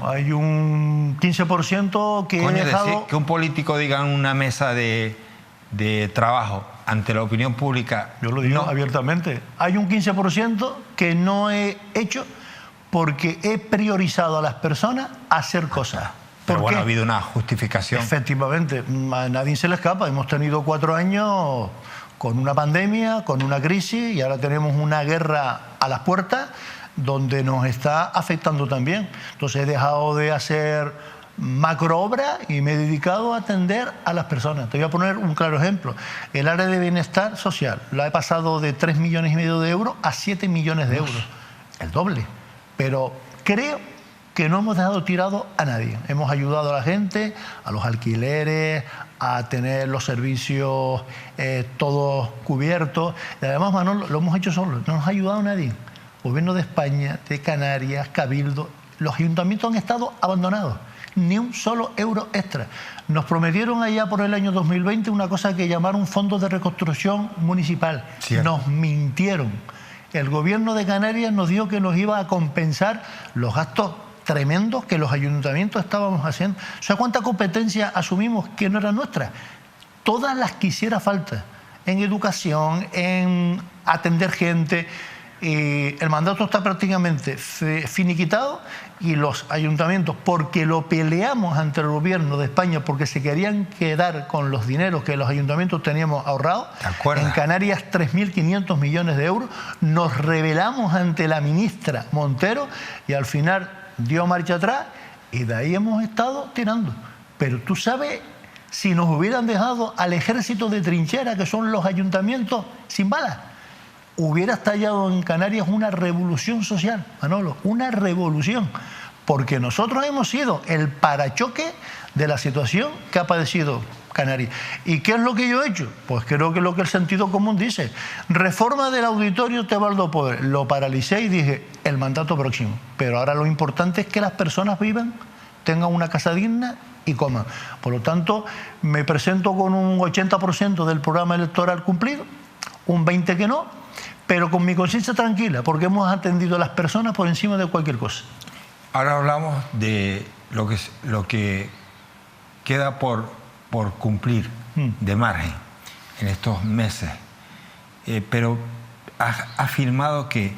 Hay un 15% que he dejado... Decir, que un político diga en una mesa de trabajo ante la opinión pública... Yo lo digo abiertamente. Hay un 15% que no he hecho porque he priorizado a las personas a hacer cosas. Pero bueno, ha habido una justificación. Efectivamente, a nadie se le escapa. Hemos tenido 4 años con una pandemia, con una crisis, y ahora tenemos una guerra a las puertas donde nos está afectando también. Entonces he dejado de hacer macroobras y me he dedicado a atender a las personas. Te voy a poner un claro ejemplo. El área de bienestar social la he pasado de 3,5 millones de euros a 7 millones de euros. El doble. Pero creo que no hemos dejado tirado a nadie. Hemos ayudado a la gente, a los alquileres, a tener los servicios todos cubiertos. Y además, Manolo, lo hemos hecho solos, no nos ha ayudado nadie. Gobierno de España, de Canarias, Cabildo, los ayuntamientos han estado abandonados. Ni un solo euro extra. Nos prometieron allá por el año 2020 una cosa que llamaron Fondo de Reconstrucción Municipal. Cierto. Nos mintieron. El gobierno de Canarias nos dijo que nos iba a compensar los gastos tremendos que los ayuntamientos estábamos haciendo. O sea, ¿cuánta competencia asumimos que no era nuestra? Todas las que hiciera falta. En educación, en atender gente. El mandato está prácticamente finiquitado y los ayuntamientos, porque lo peleamos ante el gobierno de España porque se querían quedar con los dineros que los ayuntamientos teníamos ahorrados, en Canarias 3.500 millones de euros, nos rebelamos ante la ministra Montero y al final dio marcha atrás y de ahí hemos estado tirando. Pero tú sabes, si nos hubieran dejado al ejército de trinchera que son los ayuntamientos sin balas, hubiera estallado en Canarias una revolución social, Manolo, una revolución, porque nosotros hemos sido el parachoque de la situación que ha padecido Canarias. ¿Y qué es lo que yo he hecho? Pues creo que lo que el sentido común dice. Reforma del Auditorio Tebaldo Poder. Lo paralicé y dije, el mandato próximo. Pero ahora lo importante es que las personas vivan, tengan una casa digna y coman. Por lo tanto, me presento con un 80% del programa electoral cumplido, un 20% que no, pero con mi conciencia tranquila, porque hemos atendido a las personas por encima de cualquier cosa. Ahora hablamos de lo que queda por cumplir de margen en estos meses. Pero ha afirmado que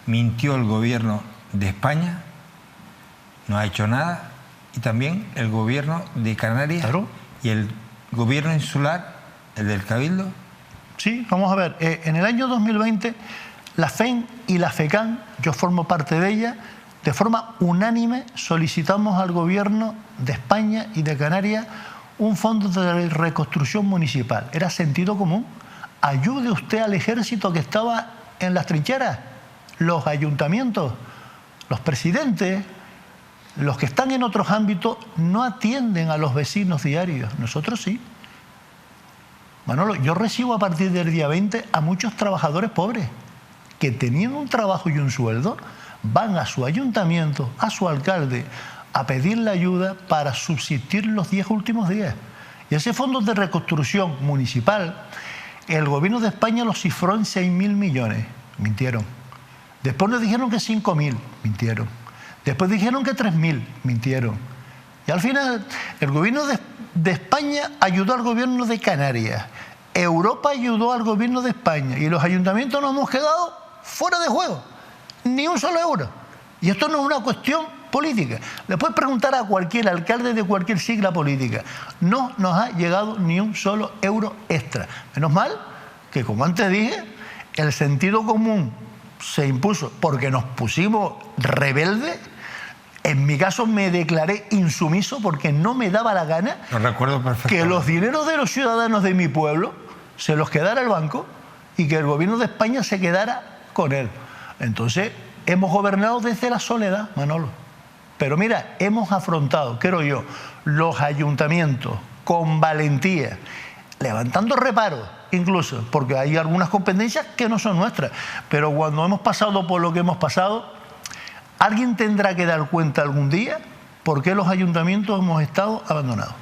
mintió el gobierno de España, no ha hecho nada, y también el gobierno de Canarias. Claro. Y el gobierno insular, el del Cabildo. Sí, vamos a ver, en el año 2020 la FEN y la FECAN, yo formo parte de ella, de forma unánime solicitamos al gobierno de España y de Canarias un fondo de reconstrucción municipal. Era sentido común. Ayude usted al ejército que estaba en las trincheras, los ayuntamientos, los presidentes, los que están en otros ámbitos no atienden a los vecinos diarios, nosotros sí. Manolo, yo recibo a partir del día 20 a muchos trabajadores pobres que teniendo un trabajo y un sueldo van a su ayuntamiento, a su alcalde, a pedirle ayuda para subsistir los 10 últimos días. Y ese fondo de reconstrucción municipal, el gobierno de España lo cifró en 6.000 millones, mintieron. Después nos dijeron que 5.000, mintieron. Después dijeron que 3.000, mintieron. Y al final, el gobierno de España ayudó al gobierno de Canarias, Europa ayudó al gobierno de España y los ayuntamientos nos hemos quedado fuera de juego, ni un solo euro. Y esto no es una cuestión política. Le puedes preguntar a cualquier alcalde de cualquier sigla política. No nos ha llegado ni un solo euro extra. Menos mal que, como antes dije, el sentido común se impuso porque nos pusimos rebeldes. En mi caso me declaré insumiso porque no me daba la gana que los dineros de los ciudadanos de mi pueblo se los quedara el banco y que el gobierno de España se quedara con él. Entonces, hemos gobernado desde la soledad, Manolo. Pero mira, hemos afrontado, creo yo, los ayuntamientos con valentía, levantando reparos incluso, porque hay algunas competencias que no son nuestras. Pero cuando hemos pasado por lo que hemos pasado, alguien tendrá que dar cuenta algún día por qué los ayuntamientos hemos estado abandonados.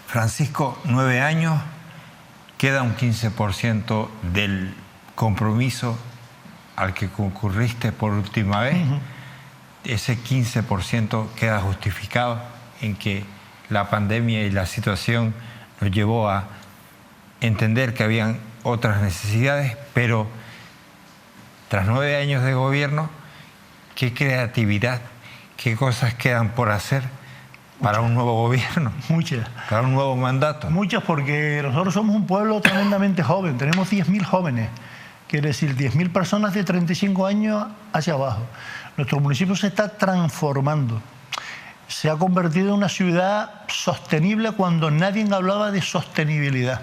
Francisco, 9 años, queda un 15% del compromiso al que concurriste por última vez. Ese 15% queda justificado en que la pandemia y la situación nos llevó a entender que habían otras necesidades, pero tras 9 años de gobierno, ¿qué creatividad, qué cosas quedan por hacer para un nuevo gobierno? Muchas. Para un nuevo mandato. Muchas, porque nosotros somos un pueblo tremendamente joven. Tenemos 10.000 jóvenes. Quiere decir, 10.000 personas de 35 años hacia abajo. Nuestro municipio se está transformando. Se ha convertido en una ciudad sostenible cuando nadie hablaba de sostenibilidad.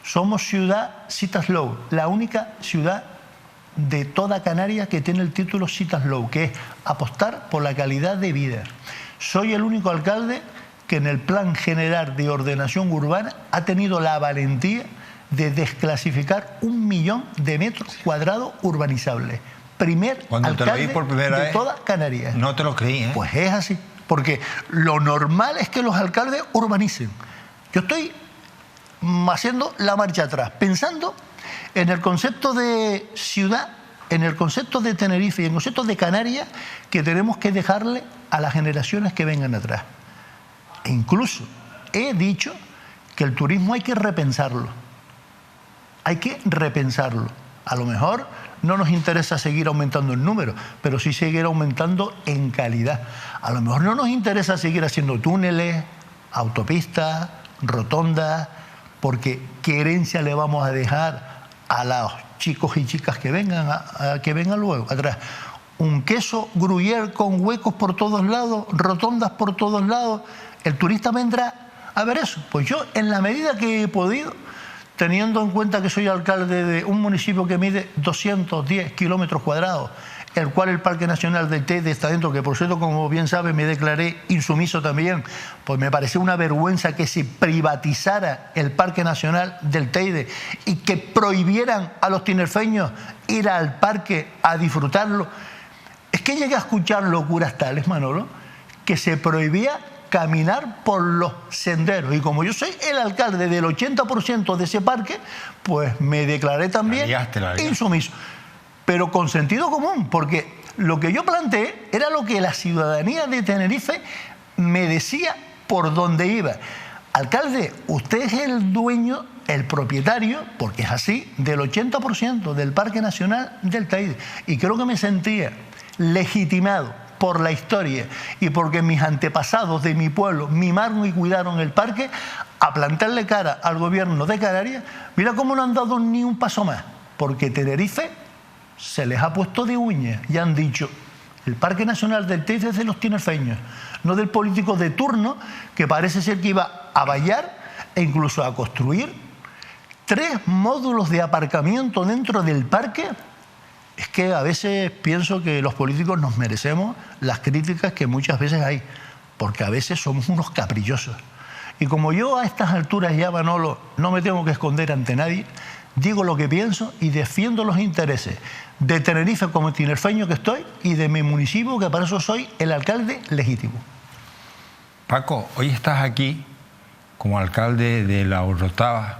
Somos ciudad Citas-Low, la única ciudad de toda Canarias que tiene el título Citas-Low, que es apostar por la calidad de vida. Soy el único alcalde que en el Plan General de Ordenación Urbana ha tenido la valentía de desclasificar 1 millón de metros cuadrados urbanizables. Primer Cuando te lo vi alcalde por primera de vez, toda Canarias. no te lo creí, ¿eh? Pues es así, porque lo normal es que los alcaldes urbanicen. Yo estoy haciendo la marcha atrás, pensando en el concepto de ciudad, en el concepto de Tenerife y en el concepto de Canarias que tenemos que dejarle a las generaciones que vengan atrás. E incluso he dicho que el turismo hay que repensarlo. Hay que repensarlo. A lo mejor no nos interesa seguir aumentando el número, pero sí seguir aumentando en calidad. A lo mejor no nos interesa seguir haciendo túneles, autopistas, rotondas, porque ¿qué herencia le vamos a dejar a los chicos y chicas que vengan, que vengan luego atrás? Un queso gruyère con huecos por todos lados, rotondas por todos lados. El turista vendrá a ver eso. Pues yo, en la medida que he podido, teniendo en cuenta que soy alcalde de un municipio que mide 210 kilómetros cuadrados, el cual el Parque Nacional del Teide está dentro, que por cierto, como bien sabe, me declaré insumiso también, pues me pareció una vergüenza que se privatizara el Parque Nacional del Teide y que prohibieran a los tinerfeños ir al parque a disfrutarlo. Es que llegué a escuchar locuras tales, Manolo, que se prohibía caminar por los senderos. Y como yo soy el alcalde del 80% de ese parque, pues me declaré también insumiso. Pero con sentido común, porque lo que yo planteé era lo que la ciudadanía de Tenerife me decía por dónde iba. Alcalde, usted es el dueño, el propietario, porque es así, del 80% del Parque Nacional del Teide. Y creo que me sentía legitimado por la historia y porque mis antepasados de mi pueblo mimaron y cuidaron el parque, a plantarle cara al gobierno de Canarias. Mira cómo no han dado ni un paso más, porque Tenerife se les ha puesto de uñas y han dicho: el Parque Nacional del Teide es de los tinerfeños, no del político de turno que parece ser que iba a vallar e incluso a construir 3 módulos de aparcamiento dentro del parque. Es que a veces pienso que los políticos nos merecemos las críticas que muchas veces hay, porque a veces somos unos caprichosos. Y como yo a estas alturas ya, Manolo, no me tengo que esconder ante nadie, digo lo que pienso y defiendo los intereses de Tenerife como tinerfeño que estoy y de mi municipio, que para eso soy el alcalde legítimo. Paco, hoy estás aquí como alcalde de La Orotava,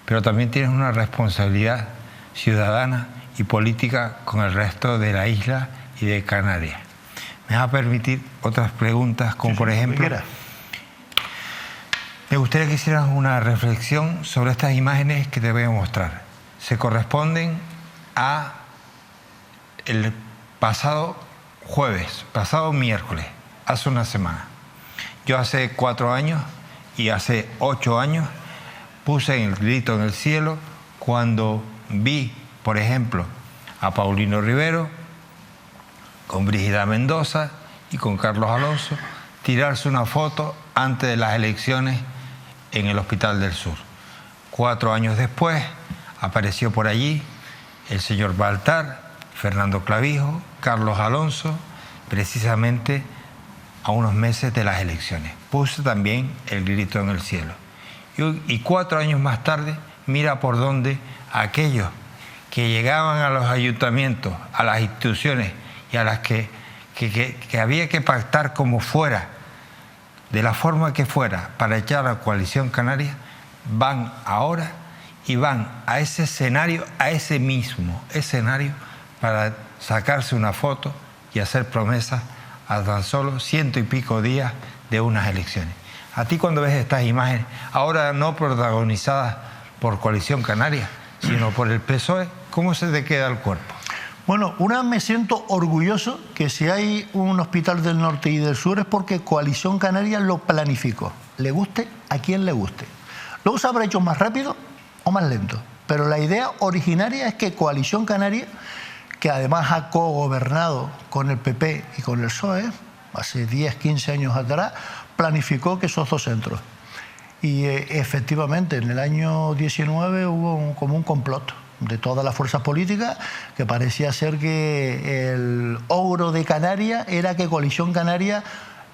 pero también tienes una responsabilidad ciudadana y política con el resto de la isla y de Canarias. Me vas a permitir otras preguntas, como por ejemplo, me gustaría que hicieras una reflexión sobre estas imágenes que te voy a mostrar. Se corresponden a el pasado jueves, pasado miércoles, hace una semana. Yo hace 4 años y hace 8 años puse el grito en el cielo cuando vi, por ejemplo, a Paulino Rivero con Brígida Mendoza y con Carlos Alonso tirarse una foto antes de las elecciones en el Hospital del Sur. 4 años después apareció por allí el señor Baltar, Fernando Clavijo, Carlos Alonso, precisamente a unos meses de las elecciones. Puse también el grito en el cielo. Y 4 años más tarde, mira por dónde aquellos que llegaban a los ayuntamientos, a las instituciones y a las que había que pactar como fuera, de la forma que fuera, para echar a la coalición canaria, van ahora y van a ese escenario, a ese mismo escenario, para sacarse una foto y hacer promesas a tan solo 100 y pico días de unas elecciones. A ti, cuando ves estas imágenes, ahora no protagonizadas por Coalición Canaria, sino por el PSOE, ¿cómo se te queda el cuerpo? Bueno, me siento orgulloso que si hay un hospital del norte y del sur es porque Coalición Canaria lo planificó. Le guste a quien le guste. Luego se habrá hecho más rápido o más lento, pero la idea originaria es que Coalición Canaria, que además ha cogobernado con el PP y con el PSOE, hace 10, 15 años atrás, planificó que esos 2 centros. Y efectivamente, en el año 19 hubo como un complot de todas las fuerzas políticas, que parecía ser que el ogro de Canarias era que Coalición Canaria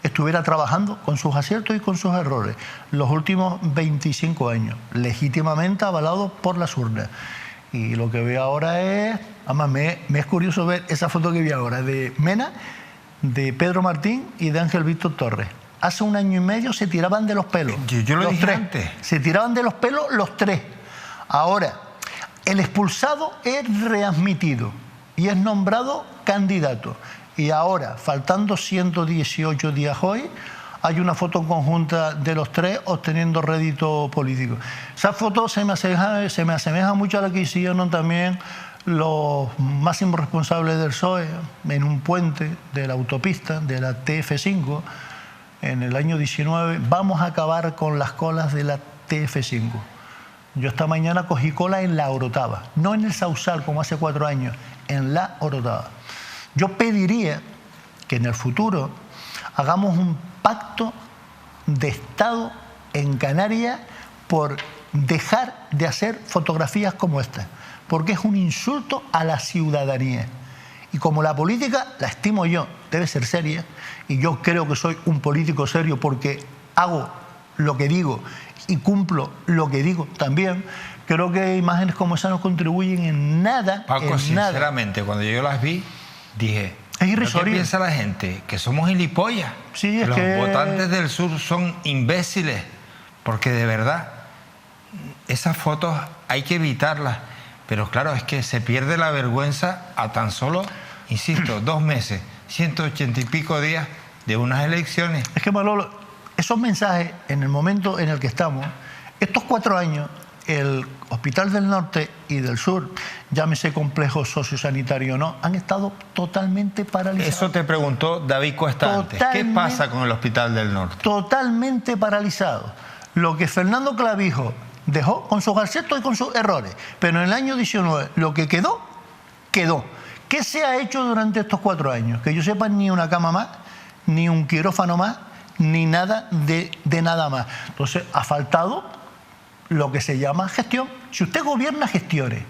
estuviera trabajando con sus aciertos y con sus errores los últimos 25 años, legítimamente avalado por las urnas. Y lo que veo ahora es, además me es curioso ver esa foto que vi ahora de Mena, de Pedro Martín y de Ángel Víctor Torres. Hace 1 año y medio se tiraban de los pelos. Yo lo los dije tres. antes. Se tiraban de los pelos los tres. Ahora, el expulsado es readmitido y es nombrado candidato. Y ahora, faltando 118 días hoy, hay una foto conjunta de los tres obteniendo rédito político. Esa foto se me asemeja mucho a la que hicieron también los máximos responsables del PSOE en un puente de la autopista, de la TF5, en el año 19. Vamos a acabar con las colas de la TF5. Yo esta mañana cogí cola en la Orotava, no en el Sausal como hace 4 años, en la Orotava. Yo pediría que en el futuro hagamos un pacto de Estado en Canarias por dejar de hacer fotografías como esta, porque es un insulto a la ciudadanía. Y como la política, la estimo yo, debe ser seria, y yo creo que soy un político serio porque hago lo que digo y cumplo lo que digo también, creo que imágenes como esa no contribuyen en nada. Paco, sinceramente, cuando yo las vi, dije, es irrisorio. ¿qué piensa la gente? Que somos gilipollas. Sí, es los que votantes del sur son imbéciles, porque de verdad, esas fotos hay que evitarlas. Pero claro, es que se pierde la vergüenza a tan solo, insisto, 2 meses, 180 y pico días de unas elecciones. Es que, Manolo, esos mensajes, en el momento en el que estamos, estos 4 años, el Hospital del Norte y del Sur, llámese complejo sociosanitario o no, han estado totalmente paralizados. Eso te preguntó David Cuesta antes. ¿Qué pasa con el Hospital del Norte? Totalmente paralizado. Lo que Fernando Clavijo dejó con sus aciertos y con sus errores, pero en el año 19 lo que quedó, quedó. ¿Qué se ha hecho durante estos 4 años? Que yo sepa, ni una cama más, ni un quirófano más, ni nada de nada más. Entonces, ha faltado lo que se llama gestión. Si usted gobierna, gestione.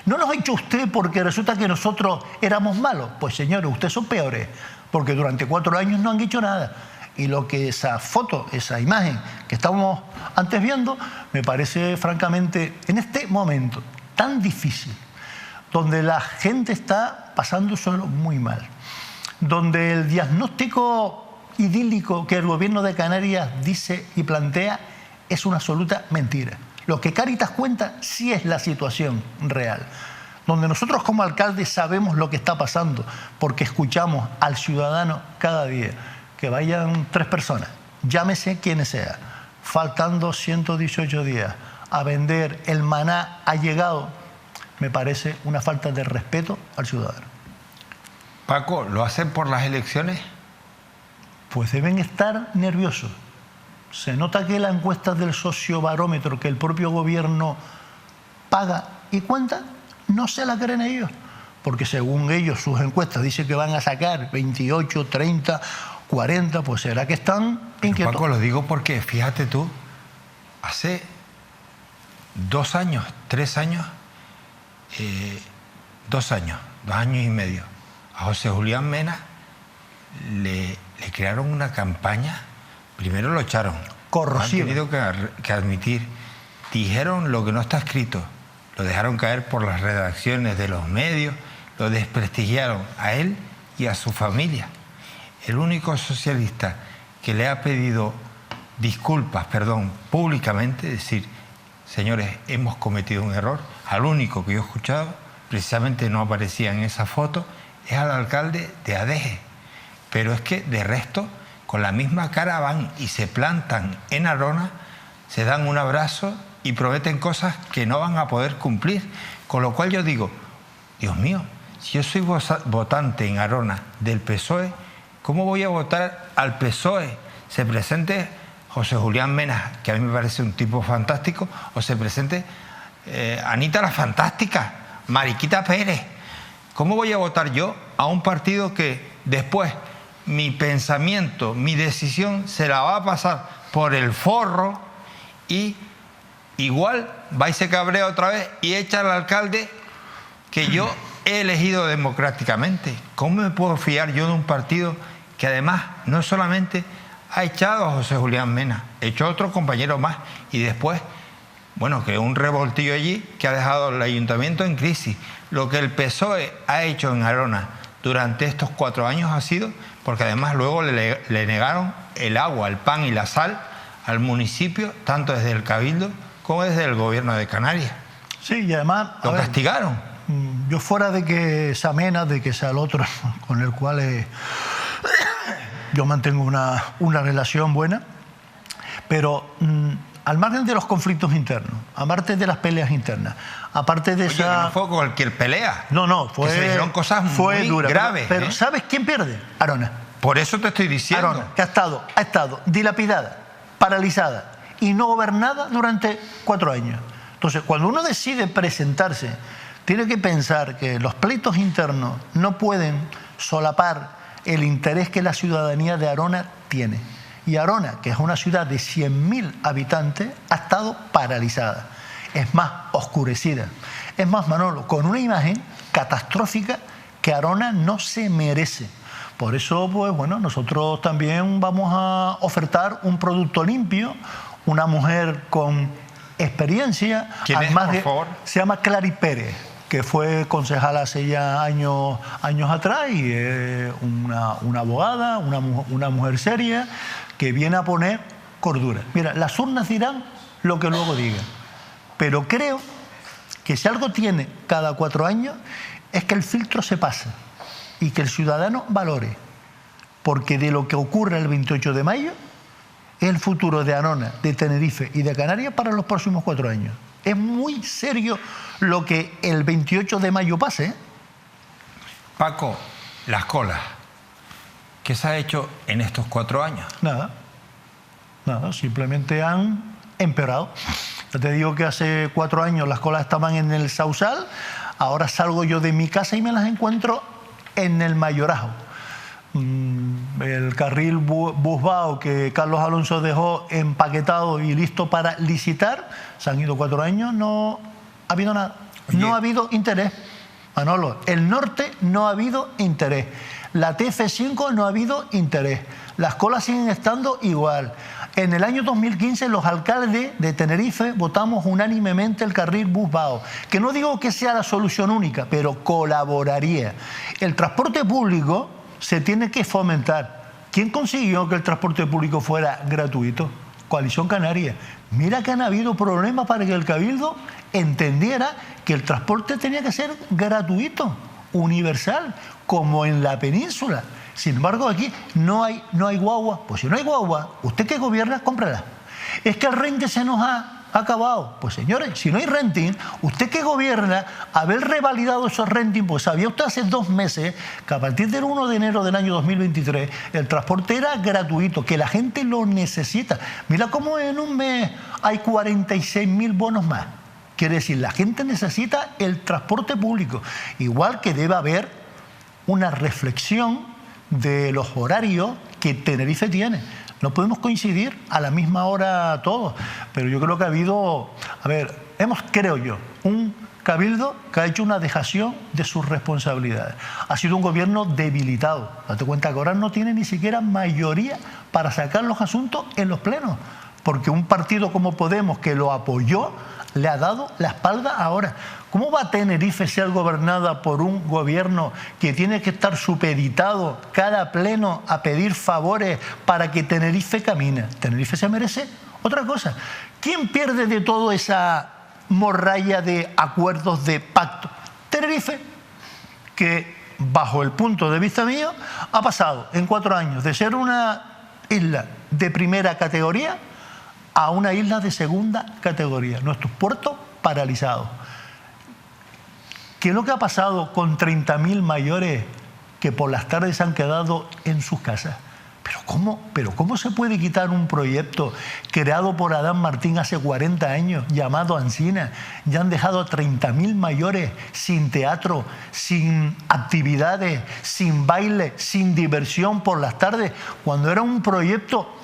¿No nos ha hecho usted porque resulta que nosotros éramos malos? Pues señores, ustedes son peores, porque durante 4 años no han hecho nada. Y lo que esa foto, esa imagen que estábamos antes viendo, me parece francamente, en este momento tan difícil, donde la gente está pasando solo muy mal, donde el diagnóstico idílico que el gobierno de Canarias dice y plantea es una absoluta mentira. Lo que Cáritas cuenta sí es la situación real, donde nosotros como alcaldes sabemos lo que está pasando, porque escuchamos al ciudadano cada día. Que vayan 3 personas, llámese quienes sea, faltando 118 días, a vender el maná ha llegado, me parece una falta de respeto al ciudadano. Paco, ¿lo hacen por las elecciones? Pues deben estar nerviosos. Se nota que las encuestas del sociobarómetro que el propio gobierno paga y cuenta, no se la creen ellos, porque según ellos sus encuestas dicen que van a sacar 28, 30, 40, pues será que están inquietos. Paco, lo digo porque, fíjate tú, hace 2 años, 3 años, 2 años, 2 años y medio, a José Julián Mena le crearon una campaña, primero lo echaron, corrosiva. Han tenido que admitir, dijeron lo que no está escrito, lo dejaron caer por las redacciones de los medios, lo desprestigiaron a él y a su familia. El único socialista que le ha pedido disculpas, públicamente, decir, señores, hemos cometido un error, al único que yo he escuchado, precisamente no aparecía en esa foto, es al alcalde de Adeje. Pero es que de resto, con la misma cara van y se plantan en Arona, se dan un abrazo y prometen cosas que no van a poder cumplir. Con lo cual yo digo, Dios mío, si yo soy votante en Arona del PSOE, ¿cómo voy a votar al PSOE? Se presente José Julián Mena, que a mí me parece un tipo fantástico, o se presente Anita la Fantástica, Mariquita Pérez. ¿Cómo voy a votar yo a un partido que después mi pensamiento, mi decisión se la va a pasar por el forro y igual va y se cabrea otra vez y echa al alcalde que yo he elegido democráticamente? ¿Cómo me puedo fiar yo de un partido que además no solamente ha echado a José Julián Mena, echó a otro compañero más y después, bueno, creó un revoltillo allí que ha dejado al ayuntamiento en crisis. Lo que el PSOE ha hecho en Arona durante estos 4 años ha sido, porque además luego le negaron el agua, el pan y la sal al municipio, tanto desde el Cabildo como desde el gobierno de Canarias. Sí, y además... Lo castigaron. Yo fuera de que sea Mena, de que sea el otro, con el cual yo mantengo una relación buena, pero al margen de los conflictos internos, aparte de las peleas internas, aparte de esa... no fue cualquier pelea. No, que se dijeron cosas muy dura, graves. Pero ¿sabes quién pierde? Arona. Por eso te estoy diciendo. Arona, que ha estado dilapidada, paralizada y no gobernada durante 4 años. Entonces, cuando uno decide presentarse, tiene que pensar que los pleitos internos no pueden solapar el interés que la ciudadanía de Arona tiene. Y Arona, que es una ciudad de 100.000 habitantes, ha estado paralizada. Es más, oscurecida. Es más, Manolo, con una imagen catastrófica que Arona no se merece. Por eso, pues bueno, nosotros también vamos a ofertar un producto limpio, una mujer con experiencia. ¿Quién es, por favor? Se llama Clary Pérez, que fue concejala hace ya años atrás y es una abogada, una mujer seria que viene a poner cordura. Mira, las urnas dirán lo que luego digan, pero creo que si algo tiene cada 4 años es que el filtro se pasa y que el ciudadano valore, porque de lo que ocurre el 28 de mayo es el futuro de Arona, de Tenerife y de Canarias para los próximos 4 años. Es muy serio lo que el 28 de mayo pase, ¿eh? Paco, las colas. ¿Qué se ha hecho en estos 4 años? Nada, simplemente han empeorado. Yo te digo que hace 4 años las colas estaban en el Sausal, ahora salgo yo de mi casa y me las encuentro en el Mayorazgo. El carril Busbao que Carlos Alonso dejó empaquetado y listo para licitar, se han ido 4 años, no ha habido nada. Oye. No ha habido interés, Manolo. El norte no ha habido interés. La TF5 no ha habido interés. Las colas siguen estando igual. En el año 2015 los alcaldes de Tenerife votamos unánimemente el carril Busbao, que no digo que sea la solución única, pero colaboraría. El transporte público se tiene que fomentar. ¿Quién consiguió que el transporte público fuera gratuito? Coalición Canaria. Mira que han habido problemas para que el Cabildo entendiera que el transporte tenía que ser gratuito, universal, como en la península. Sin embargo, aquí no hay guagua. Pues si no hay guagua, usted que gobierna, cómprala. Es que el renting se nos ha acabado. Pues señores, si no hay renting, usted que gobierna, haber revalidado esos renting, pues sabía usted hace 2 meses que a partir del 1 de enero del año 2023 el transporte era gratuito, que la gente lo necesita. Mira cómo en un mes hay 46.000 bonos más. Quiere decir, la gente necesita el transporte público. Igual que debe haber una reflexión de los horarios que Tenerife tiene. No podemos coincidir a la misma hora todos, pero yo creo que ha habido, creo yo, un Cabildo que ha hecho una dejación de sus responsabilidades. Ha sido un gobierno debilitado. Date cuenta que ahora no tiene ni siquiera mayoría para sacar los asuntos en los plenos, porque un partido como Podemos, que lo apoyó, le ha dado la espalda ahora. ¿Cómo va Tenerife ser gobernada por un gobierno que tiene que estar supeditado cada pleno a pedir favores para que Tenerife camine? Tenerife se merece otra cosa. ¿Quién pierde de toda esa morralla de acuerdos, de pacto? Tenerife, que bajo el punto de vista mío ha pasado en 4 años de ser una isla de primera categoría a una isla de segunda categoría. Nuestros puertos paralizados. ¿Qué es lo que ha pasado con 30.000 mayores que por las tardes se han quedado en sus casas? ¿Pero cómo se puede quitar un proyecto creado por Adán Martín hace 40 años, llamado Ancina? Ya han dejado a 30.000 mayores sin teatro, sin actividades, sin baile, sin diversión por las tardes, cuando era un proyecto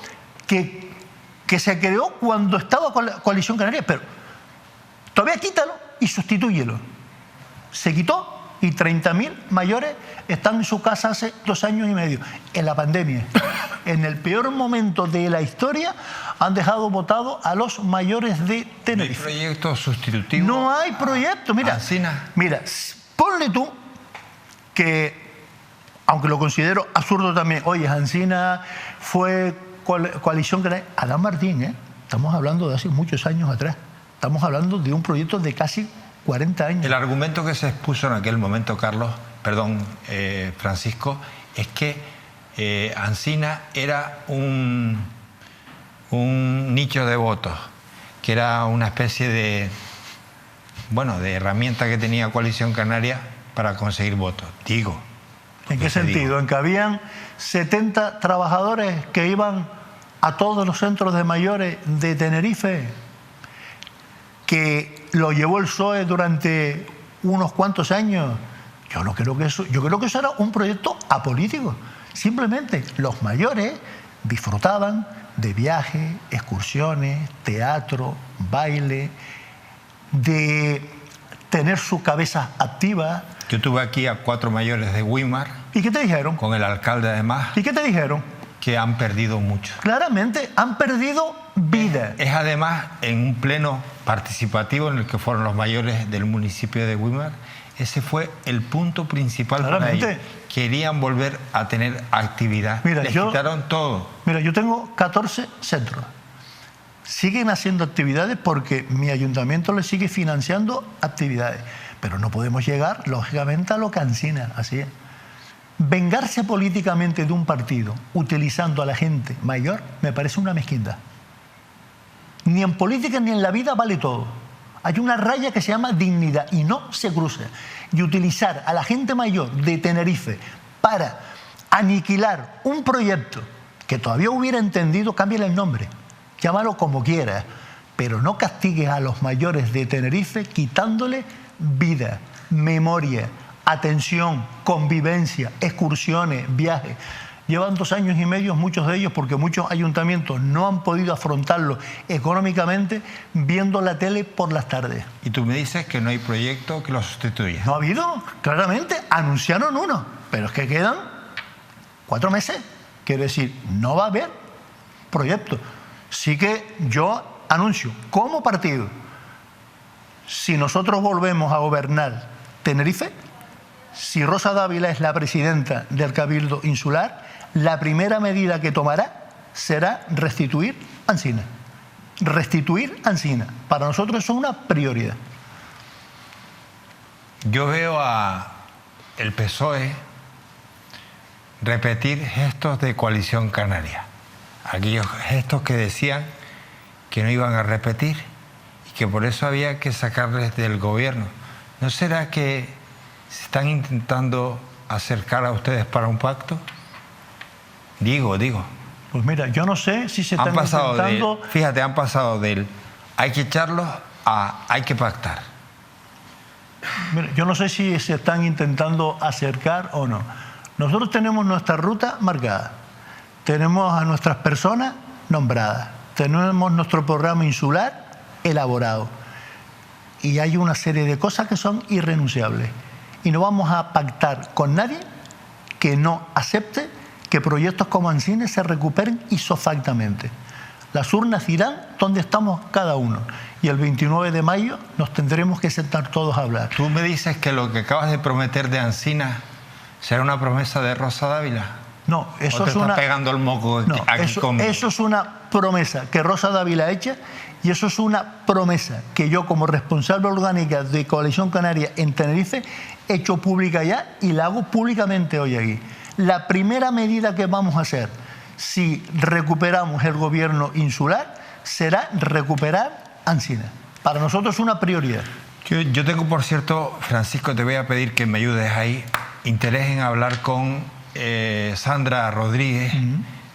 que se creó cuando estaba con la Coalición Canaria. Pero todavía quítalo y sustitúyelo. Se quitó y 30.000 mayores están en su casa hace 2 años y medio. En la pandemia, en el peor momento de la historia, han dejado votado a los mayores de Tenerife. ¿No hay proyecto sustitutivo? No hay proyecto. Mira, ponle tú que, aunque lo considero absurdo también, oye, Ancina fue coalición que Adán Martín, estamos hablando de hace muchos años atrás, estamos hablando de un proyecto de casi 40 años. El argumento que se expuso en aquel momento, Francisco, es que Ancina era un nicho de votos, que era una especie de herramienta que tenía Coalición Canaria para conseguir votos. Digo. ¿En qué sentido? En que habían 70 trabajadores que iban a todos los centros de mayores de Tenerife, que lo llevó el PSOE durante unos cuantos años. Yo creo que eso era un proyecto apolítico. Simplemente los mayores disfrutaban de viajes, excursiones, teatro, baile, de tener su cabeza activa. Yo tuve aquí a 4 mayores de Weimar. ¿Y qué te dijeron? Con el alcalde además. ¿Y qué te dijeron? Que han perdido mucho. Claramente, han perdido vida. Es además en un pleno participativo en el que fueron los mayores del municipio de Weimar. Ese fue el punto principal para ellos. Querían volver a tener actividad. Les quitaron todo. Mira, yo tengo 14 centros. Siguen haciendo actividades porque mi ayuntamiento les sigue financiando actividades. Pero no podemos llegar, lógicamente, a lo que Ancina, así es. Vengarse políticamente de un partido utilizando a la gente mayor me parece una mezquindad. Ni en política ni en la vida vale todo. Hay una raya que se llama dignidad y no se cruza. Y utilizar a la gente mayor de Tenerife para aniquilar un proyecto que todavía hubiera entendido, cámbiale el nombre, llámalo como quieras, pero no castigues a los mayores de Tenerife quitándole vida, memoria, atención, convivencia, excursiones, viajes. Llevan 2 años y medio muchos de ellos porque muchos ayuntamientos no han podido afrontarlo económicamente viendo la tele por las tardes. Y tú me dices que no hay proyecto que lo sustituya. No ha habido, claramente, anunciaron uno, pero es que quedan 4 meses. Quiere decir, no va a haber proyecto. Sí que yo anuncio, como partido, si nosotros volvemos a gobernar Tenerife, si Rosa Dávila es la presidenta del Cabildo Insular, la primera medida que tomará será restituir Ancina. Restituir Ancina. Para nosotros eso es una prioridad. Yo veo a el PSOE repetir gestos de Coalición Canaria. Aquellos gestos que decían que no iban a repetir y que por eso había que sacarles del gobierno. ¿No será que se están intentando acercar a ustedes para un pacto? Digo. Pues mira, yo no sé si se están intentando... Fíjate, han pasado del hay que echarlos a hay que pactar. Mira, yo no sé si se están intentando acercar o no. Nosotros tenemos nuestra ruta marcada. Tenemos a nuestras personas nombradas. Tenemos nuestro programa insular elaborado. Y hay una serie de cosas que son irrenunciables. Y no vamos a pactar con nadie que no acepte que proyectos como Ancina se recuperen isofactamente. Las urnas dirán dónde estamos cada uno. Y el 29 de mayo nos tendremos que sentar todos a hablar. ¿Tú me dices que lo que acabas de prometer de Ancina será una promesa de Rosa Dávila? No, eso es una... ¿O te está pegando el moco aquí conmigo? Eso es una promesa que Rosa Dávila echa y eso es una promesa que yo como responsable orgánica de Coalición Canaria en Tenerife he hecho pública ya y la hago públicamente hoy aquí. La primera medida que vamos a hacer si recuperamos el gobierno insular será recuperar Ancina. Para nosotros es una prioridad. Yo tengo, por cierto, Francisco, te voy a pedir que me ayudes ahí, interés en hablar con Sandra Rodríguez,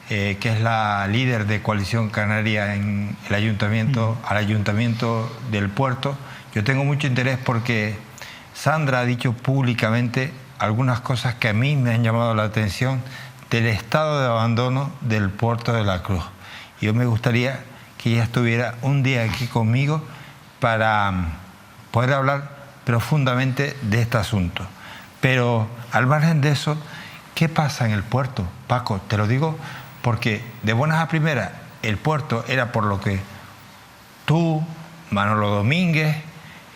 que es la líder de Coalición Canaria en el ayuntamiento, al ayuntamiento del puerto. Yo tengo mucho interés porque Sandra ha dicho públicamente algunas cosas que a mí me han llamado la atención del estado de abandono del puerto de la Cruz. Yo me gustaría que ella estuviera un día aquí conmigo para poder hablar profundamente de este asunto. Pero al margen de eso, ¿qué pasa en el puerto, Paco? Te lo digo porque de buenas a primeras el puerto era por lo que tú, Manolo Domínguez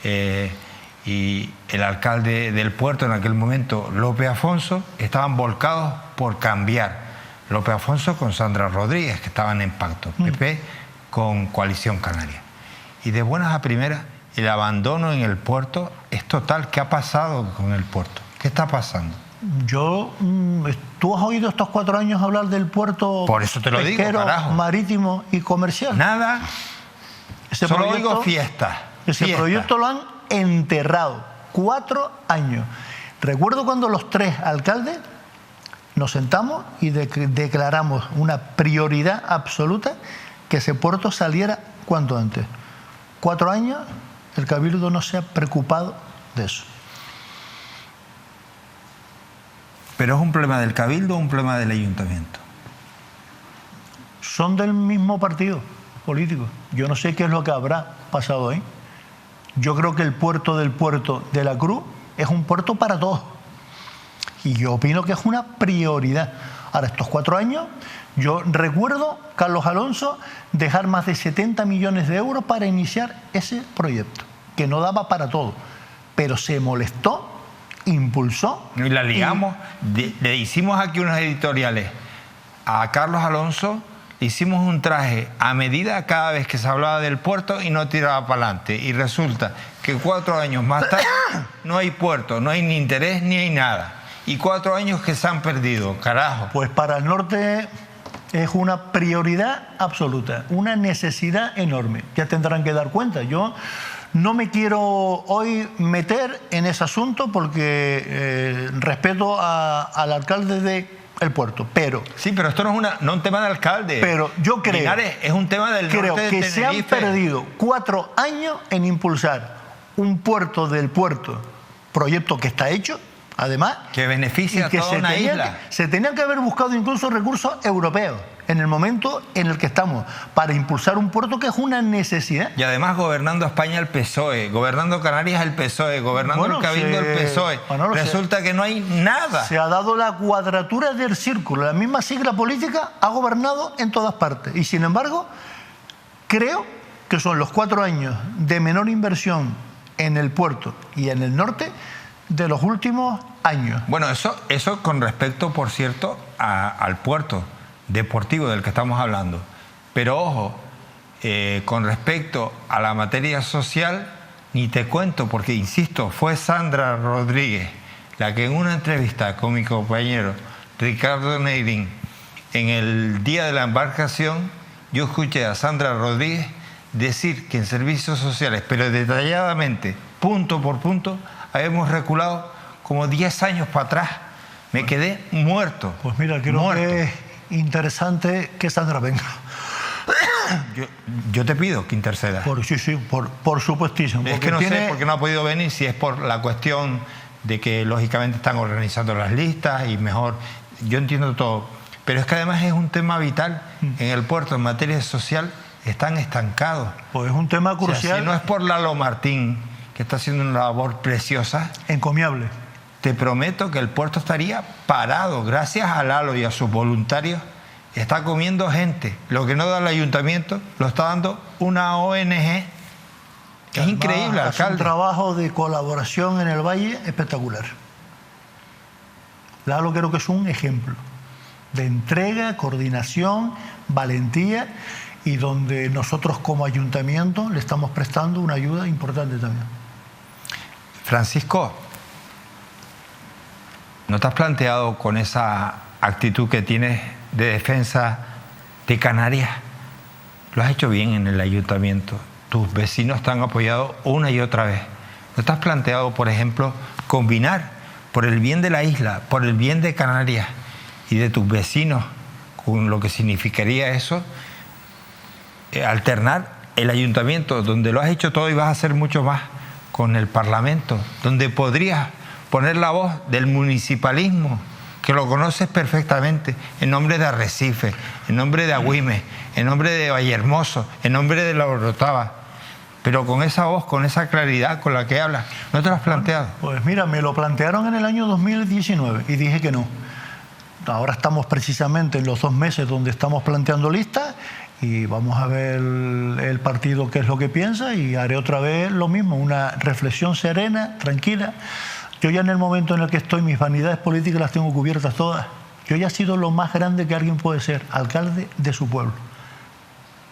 y el alcalde del puerto en aquel momento, López Afonso, estaban volcados por cambiar. López Afonso con Sandra Rodríguez, que estaban en pacto, PP con Coalición Canaria. Y de buenas a primeras, el abandono en el puerto es total. ¿Qué ha pasado con el puerto? ¿Qué está pasando? ¿Tú has oído estos 4 años hablar del puerto Por eso te lo pesquero, digo, carajo. marítimo y comercial? Nada. Ese Solo proyecto, oigo fiesta. Ese fiesta. proyecto lo han enterrado. 4 años. Recuerdo cuando los 3 alcaldes nos sentamos y declaramos una prioridad absoluta que ese puerto saliera cuanto antes. 4 años, el Cabildo no se ha preocupado de eso. ¿Pero es un problema del Cabildo o un problema del Ayuntamiento? Son del mismo partido político. Yo no sé qué es lo que habrá pasado ahí. Yo creo que el puerto de la Cruz es un puerto para todos. Y yo opino que es una prioridad. Ahora, estos 4 años, yo recuerdo, Carlos Alonso, dejar más de 70 millones de euros para iniciar ese proyecto, que no daba para todo. Pero se molestó, impulsó. Y la liamos. Le hicimos aquí unos editoriales a Carlos Alonso, hicimos un traje a medida cada vez que se hablaba del puerto y no tiraba para adelante. Y resulta que 4 años más tarde no hay puerto, no hay ni interés ni hay nada. Y 4 años que se han perdido, carajo. Pues para el norte es una prioridad absoluta, una necesidad enorme. Ya tendrán que dar cuenta. Yo no me quiero hoy meter en ese asunto porque respeto al alcalde del puerto, pero... Sí, pero esto no es un tema de alcalde. Pero yo creo... Linares, es un tema del creo norte de que Tenerife. se han perdido 4 años en impulsar un puerto del puerto, proyecto que está hecho, además... Que beneficia a toda una isla. Se tenían que haber buscado incluso recursos europeos en el momento en el que estamos, para impulsar un puerto que es una necesidad. Y además gobernando España el PSOE, gobernando Canarias el PSOE, gobernando el Cabildo el PSOE. Manolo, resulta que no hay nada. Se ha dado la cuadratura del círculo. La misma sigla política ha gobernado en todas partes. Y sin embargo, creo que son los 4 años de menor inversión en el puerto y en el norte de los últimos años. Bueno, eso con respecto, por cierto, al puerto deportivo del que estamos hablando. Pero ojo, con respecto a la materia social, ni te cuento, porque insisto, fue Sandra Rodríguez la que en una entrevista con mi compañero Ricardo Neirín, en el día de la embarcación, yo escuché a Sandra Rodríguez decir que en servicios sociales, pero detalladamente, punto por punto, habíamos reculado como 10 años para atrás. Me quedé muerto. Pues mira, creo que es interesante que Sandra venga. Yo te pido que intercedas. Por supuestísimo. Es que no sé por qué no ha podido venir, si es por la cuestión de que lógicamente están organizando las listas y mejor. Yo entiendo todo. Pero es que además es un tema vital. En el puerto, en materia social, están estancados. Pues es un tema crucial. O sea, si no es por Lalo Martín, que está haciendo una labor preciosa, encomiable, te prometo que el puerto estaría parado. Gracias a Lalo y a sus voluntarios, está comiendo gente. Lo que no da el ayuntamiento lo está dando una ONG. Es increíble, alcalde. Es un trabajo de colaboración en el Valle espectacular. Lalo creo que es un ejemplo de entrega, coordinación, valentía, y donde nosotros como ayuntamiento le estamos prestando una ayuda importante también. Francisco, ¿no te has planteado con esa actitud que tienes de defensa de Canarias? Lo has hecho bien en el ayuntamiento. Tus vecinos te han apoyado una y otra vez. ¿No te has planteado, por ejemplo, combinar por el bien de la isla, por el bien de Canarias y de tus vecinos, con lo que significaría eso, alternar el ayuntamiento, donde lo has hecho todo y vas a hacer mucho más, con el Parlamento, donde podrías poner la voz del municipalismo, que lo conoces perfectamente, en nombre de Arrecife, en nombre de Agüime, en nombre de Vallehermoso, en nombre de La Orotava? pero con esa voz, con esa claridad con la que hablas. ¿No te lo has planteado? Pues mira, me lo plantearon en el año 2019 y dije que no. Ahora estamos precisamente en los 2 meses donde estamos planteando listas y vamos a ver el partido qué es lo que piensa y haré otra vez lo mismo, una reflexión serena, tranquila. Yo ya en el momento en el que estoy, mis vanidades políticas las tengo cubiertas todas. Yo ya he sido lo más grande que alguien puede ser, alcalde de su pueblo.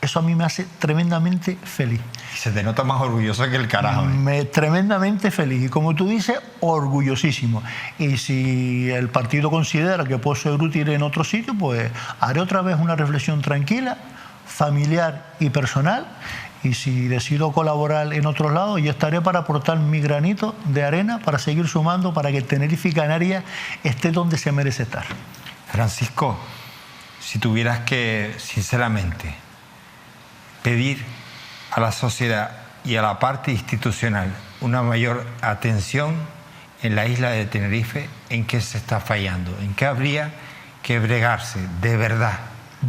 Eso a mí me hace tremendamente feliz. Se te nota más orgulloso que el carajo. Tremendamente feliz. Y como tú dices, orgullosísimo. Y si el partido considera que puedo ser útil en otro sitio, pues haré otra vez una reflexión tranquila, familiar y personal. Y si decido colaborar en otros lados, yo estaré para aportar mi granito de arena, para seguir sumando, para que Tenerife y Canarias esté donde se merece estar. Francisco, si tuvieras que, sinceramente, pedir a la sociedad y a la parte institucional una mayor atención en la isla de Tenerife, ¿en qué se está fallando? ¿En qué habría que bregarse de verdad?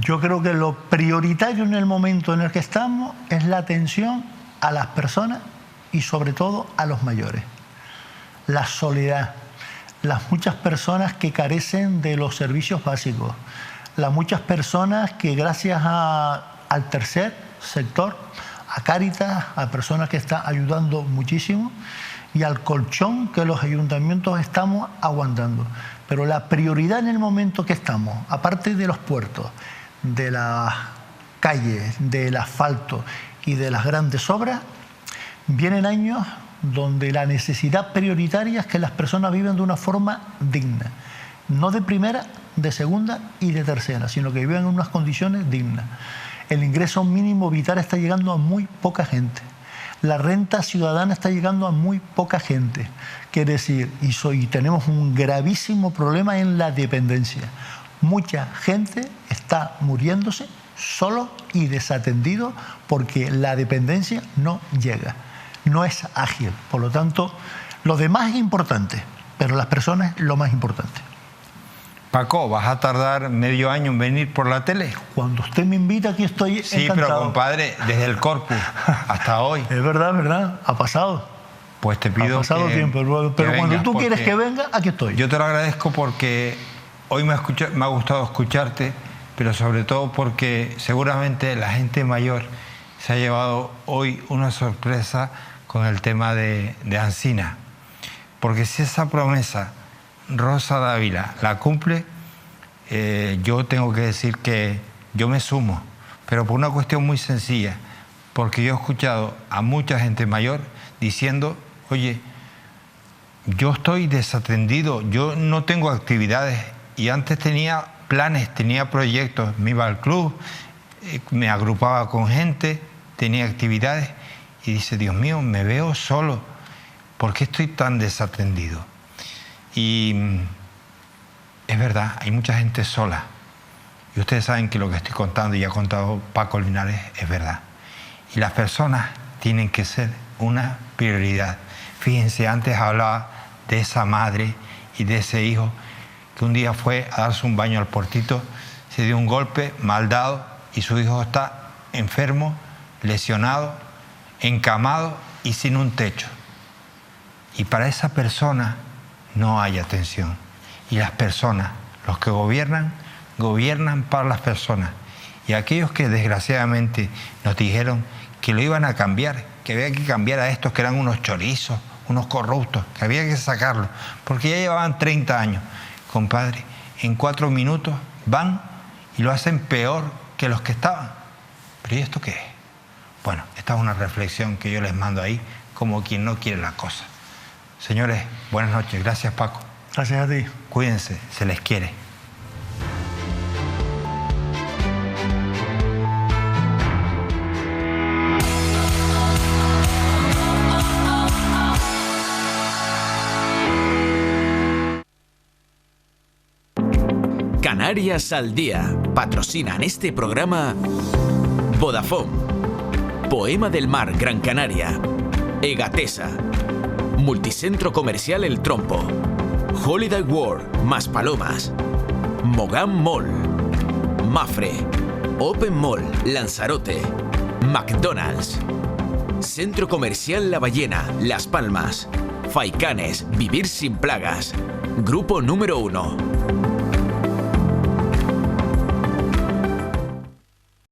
Yo creo que lo prioritario en el momento en el que estamos es la atención a las personas y sobre todo a los mayores. La soledad, las muchas personas que carecen de los servicios básicos, las muchas personas que gracias al tercer sector, a Cáritas, a personas que están ayudando muchísimo y al colchón que los ayuntamientos estamos aguantando. Pero la prioridad en el momento que estamos, aparte de los puertos, de las calles, del asfalto y de las grandes obras, vienen años donde la necesidad prioritaria es que las personas vivan de una forma digna, no de primera, de segunda y de tercera, sino que vivan en unas condiciones dignas. El ingreso mínimo vital está llegando a muy poca gente. La renta ciudadana está llegando a muy poca gente. Quiere decir, y tenemos un gravísimo problema en la dependencia. Mucha gente está muriéndose solo y desatendido porque la dependencia no llega, no es ágil. Por lo tanto, lo demás es importante, pero las personas es lo más importante. Paco, ¿vas a tardar medio año en venir por la tele? Cuando usted me invita, aquí estoy encantado. Sí, pero compadre, desde el Corpus hasta hoy. Es verdad, verdad, ha pasado. Pues te pido ha pasado tiempo, pero cuando tú quieres que venga, aquí estoy. Yo te lo agradezco porque hoy me ha gustado escucharte, pero sobre todo porque seguramente la gente mayor se ha llevado hoy una sorpresa con el tema de Ancina. Porque si esa promesa Rosa Dávila la cumple, yo tengo que decir que yo me sumo, pero por una cuestión muy sencilla, porque yo he escuchado a mucha gente mayor diciendo, oye, yo estoy desatendido, yo no tengo actividades y antes tenía planes, tenía proyectos, me iba al club, me agrupaba con gente, tenía actividades y dice, Dios mío, me veo solo, ¿por qué estoy tan desatendido? Y es verdad, hay mucha gente sola. Y ustedes saben que lo que estoy contando y ha contado Paco Linares es verdad. Y las personas tienen que ser una prioridad. Fíjense, antes hablaba de esa madre y de ese hijo que un día fue a darse un baño al portito, se dio un golpe mal dado y su hijo está enfermo, lesionado, encamado y sin un techo. Y para esa persona no hay atención. Y las personas, los que gobiernan, gobiernan para las personas. Y aquellos que desgraciadamente nos dijeron que lo iban a cambiar, que había que cambiar a estos que eran unos chorizos, unos corruptos, que había que sacarlos, porque ya llevaban 30 años. Compadre, en 4 minutos van y lo hacen peor que los que estaban. ¿Pero y esto qué es? Bueno, esta es una reflexión que yo les mando ahí, como quien no quiere la cosa. Señores, buenas noches. Gracias, Paco. Gracias a ti. Cuídense, se les quiere. Canarias al Día. Patrocinan este programa Vodafone, Poema del Mar Gran Canaria, Egatesa, Multicentro Comercial El Trompo, Holiday World Maspalomas, Mogán Mall, Mafre, Open Mall Lanzarote, McDonald's, Centro Comercial La Ballena, Las Palmas. Faicanes, vivir sin plagas. Grupo número 1.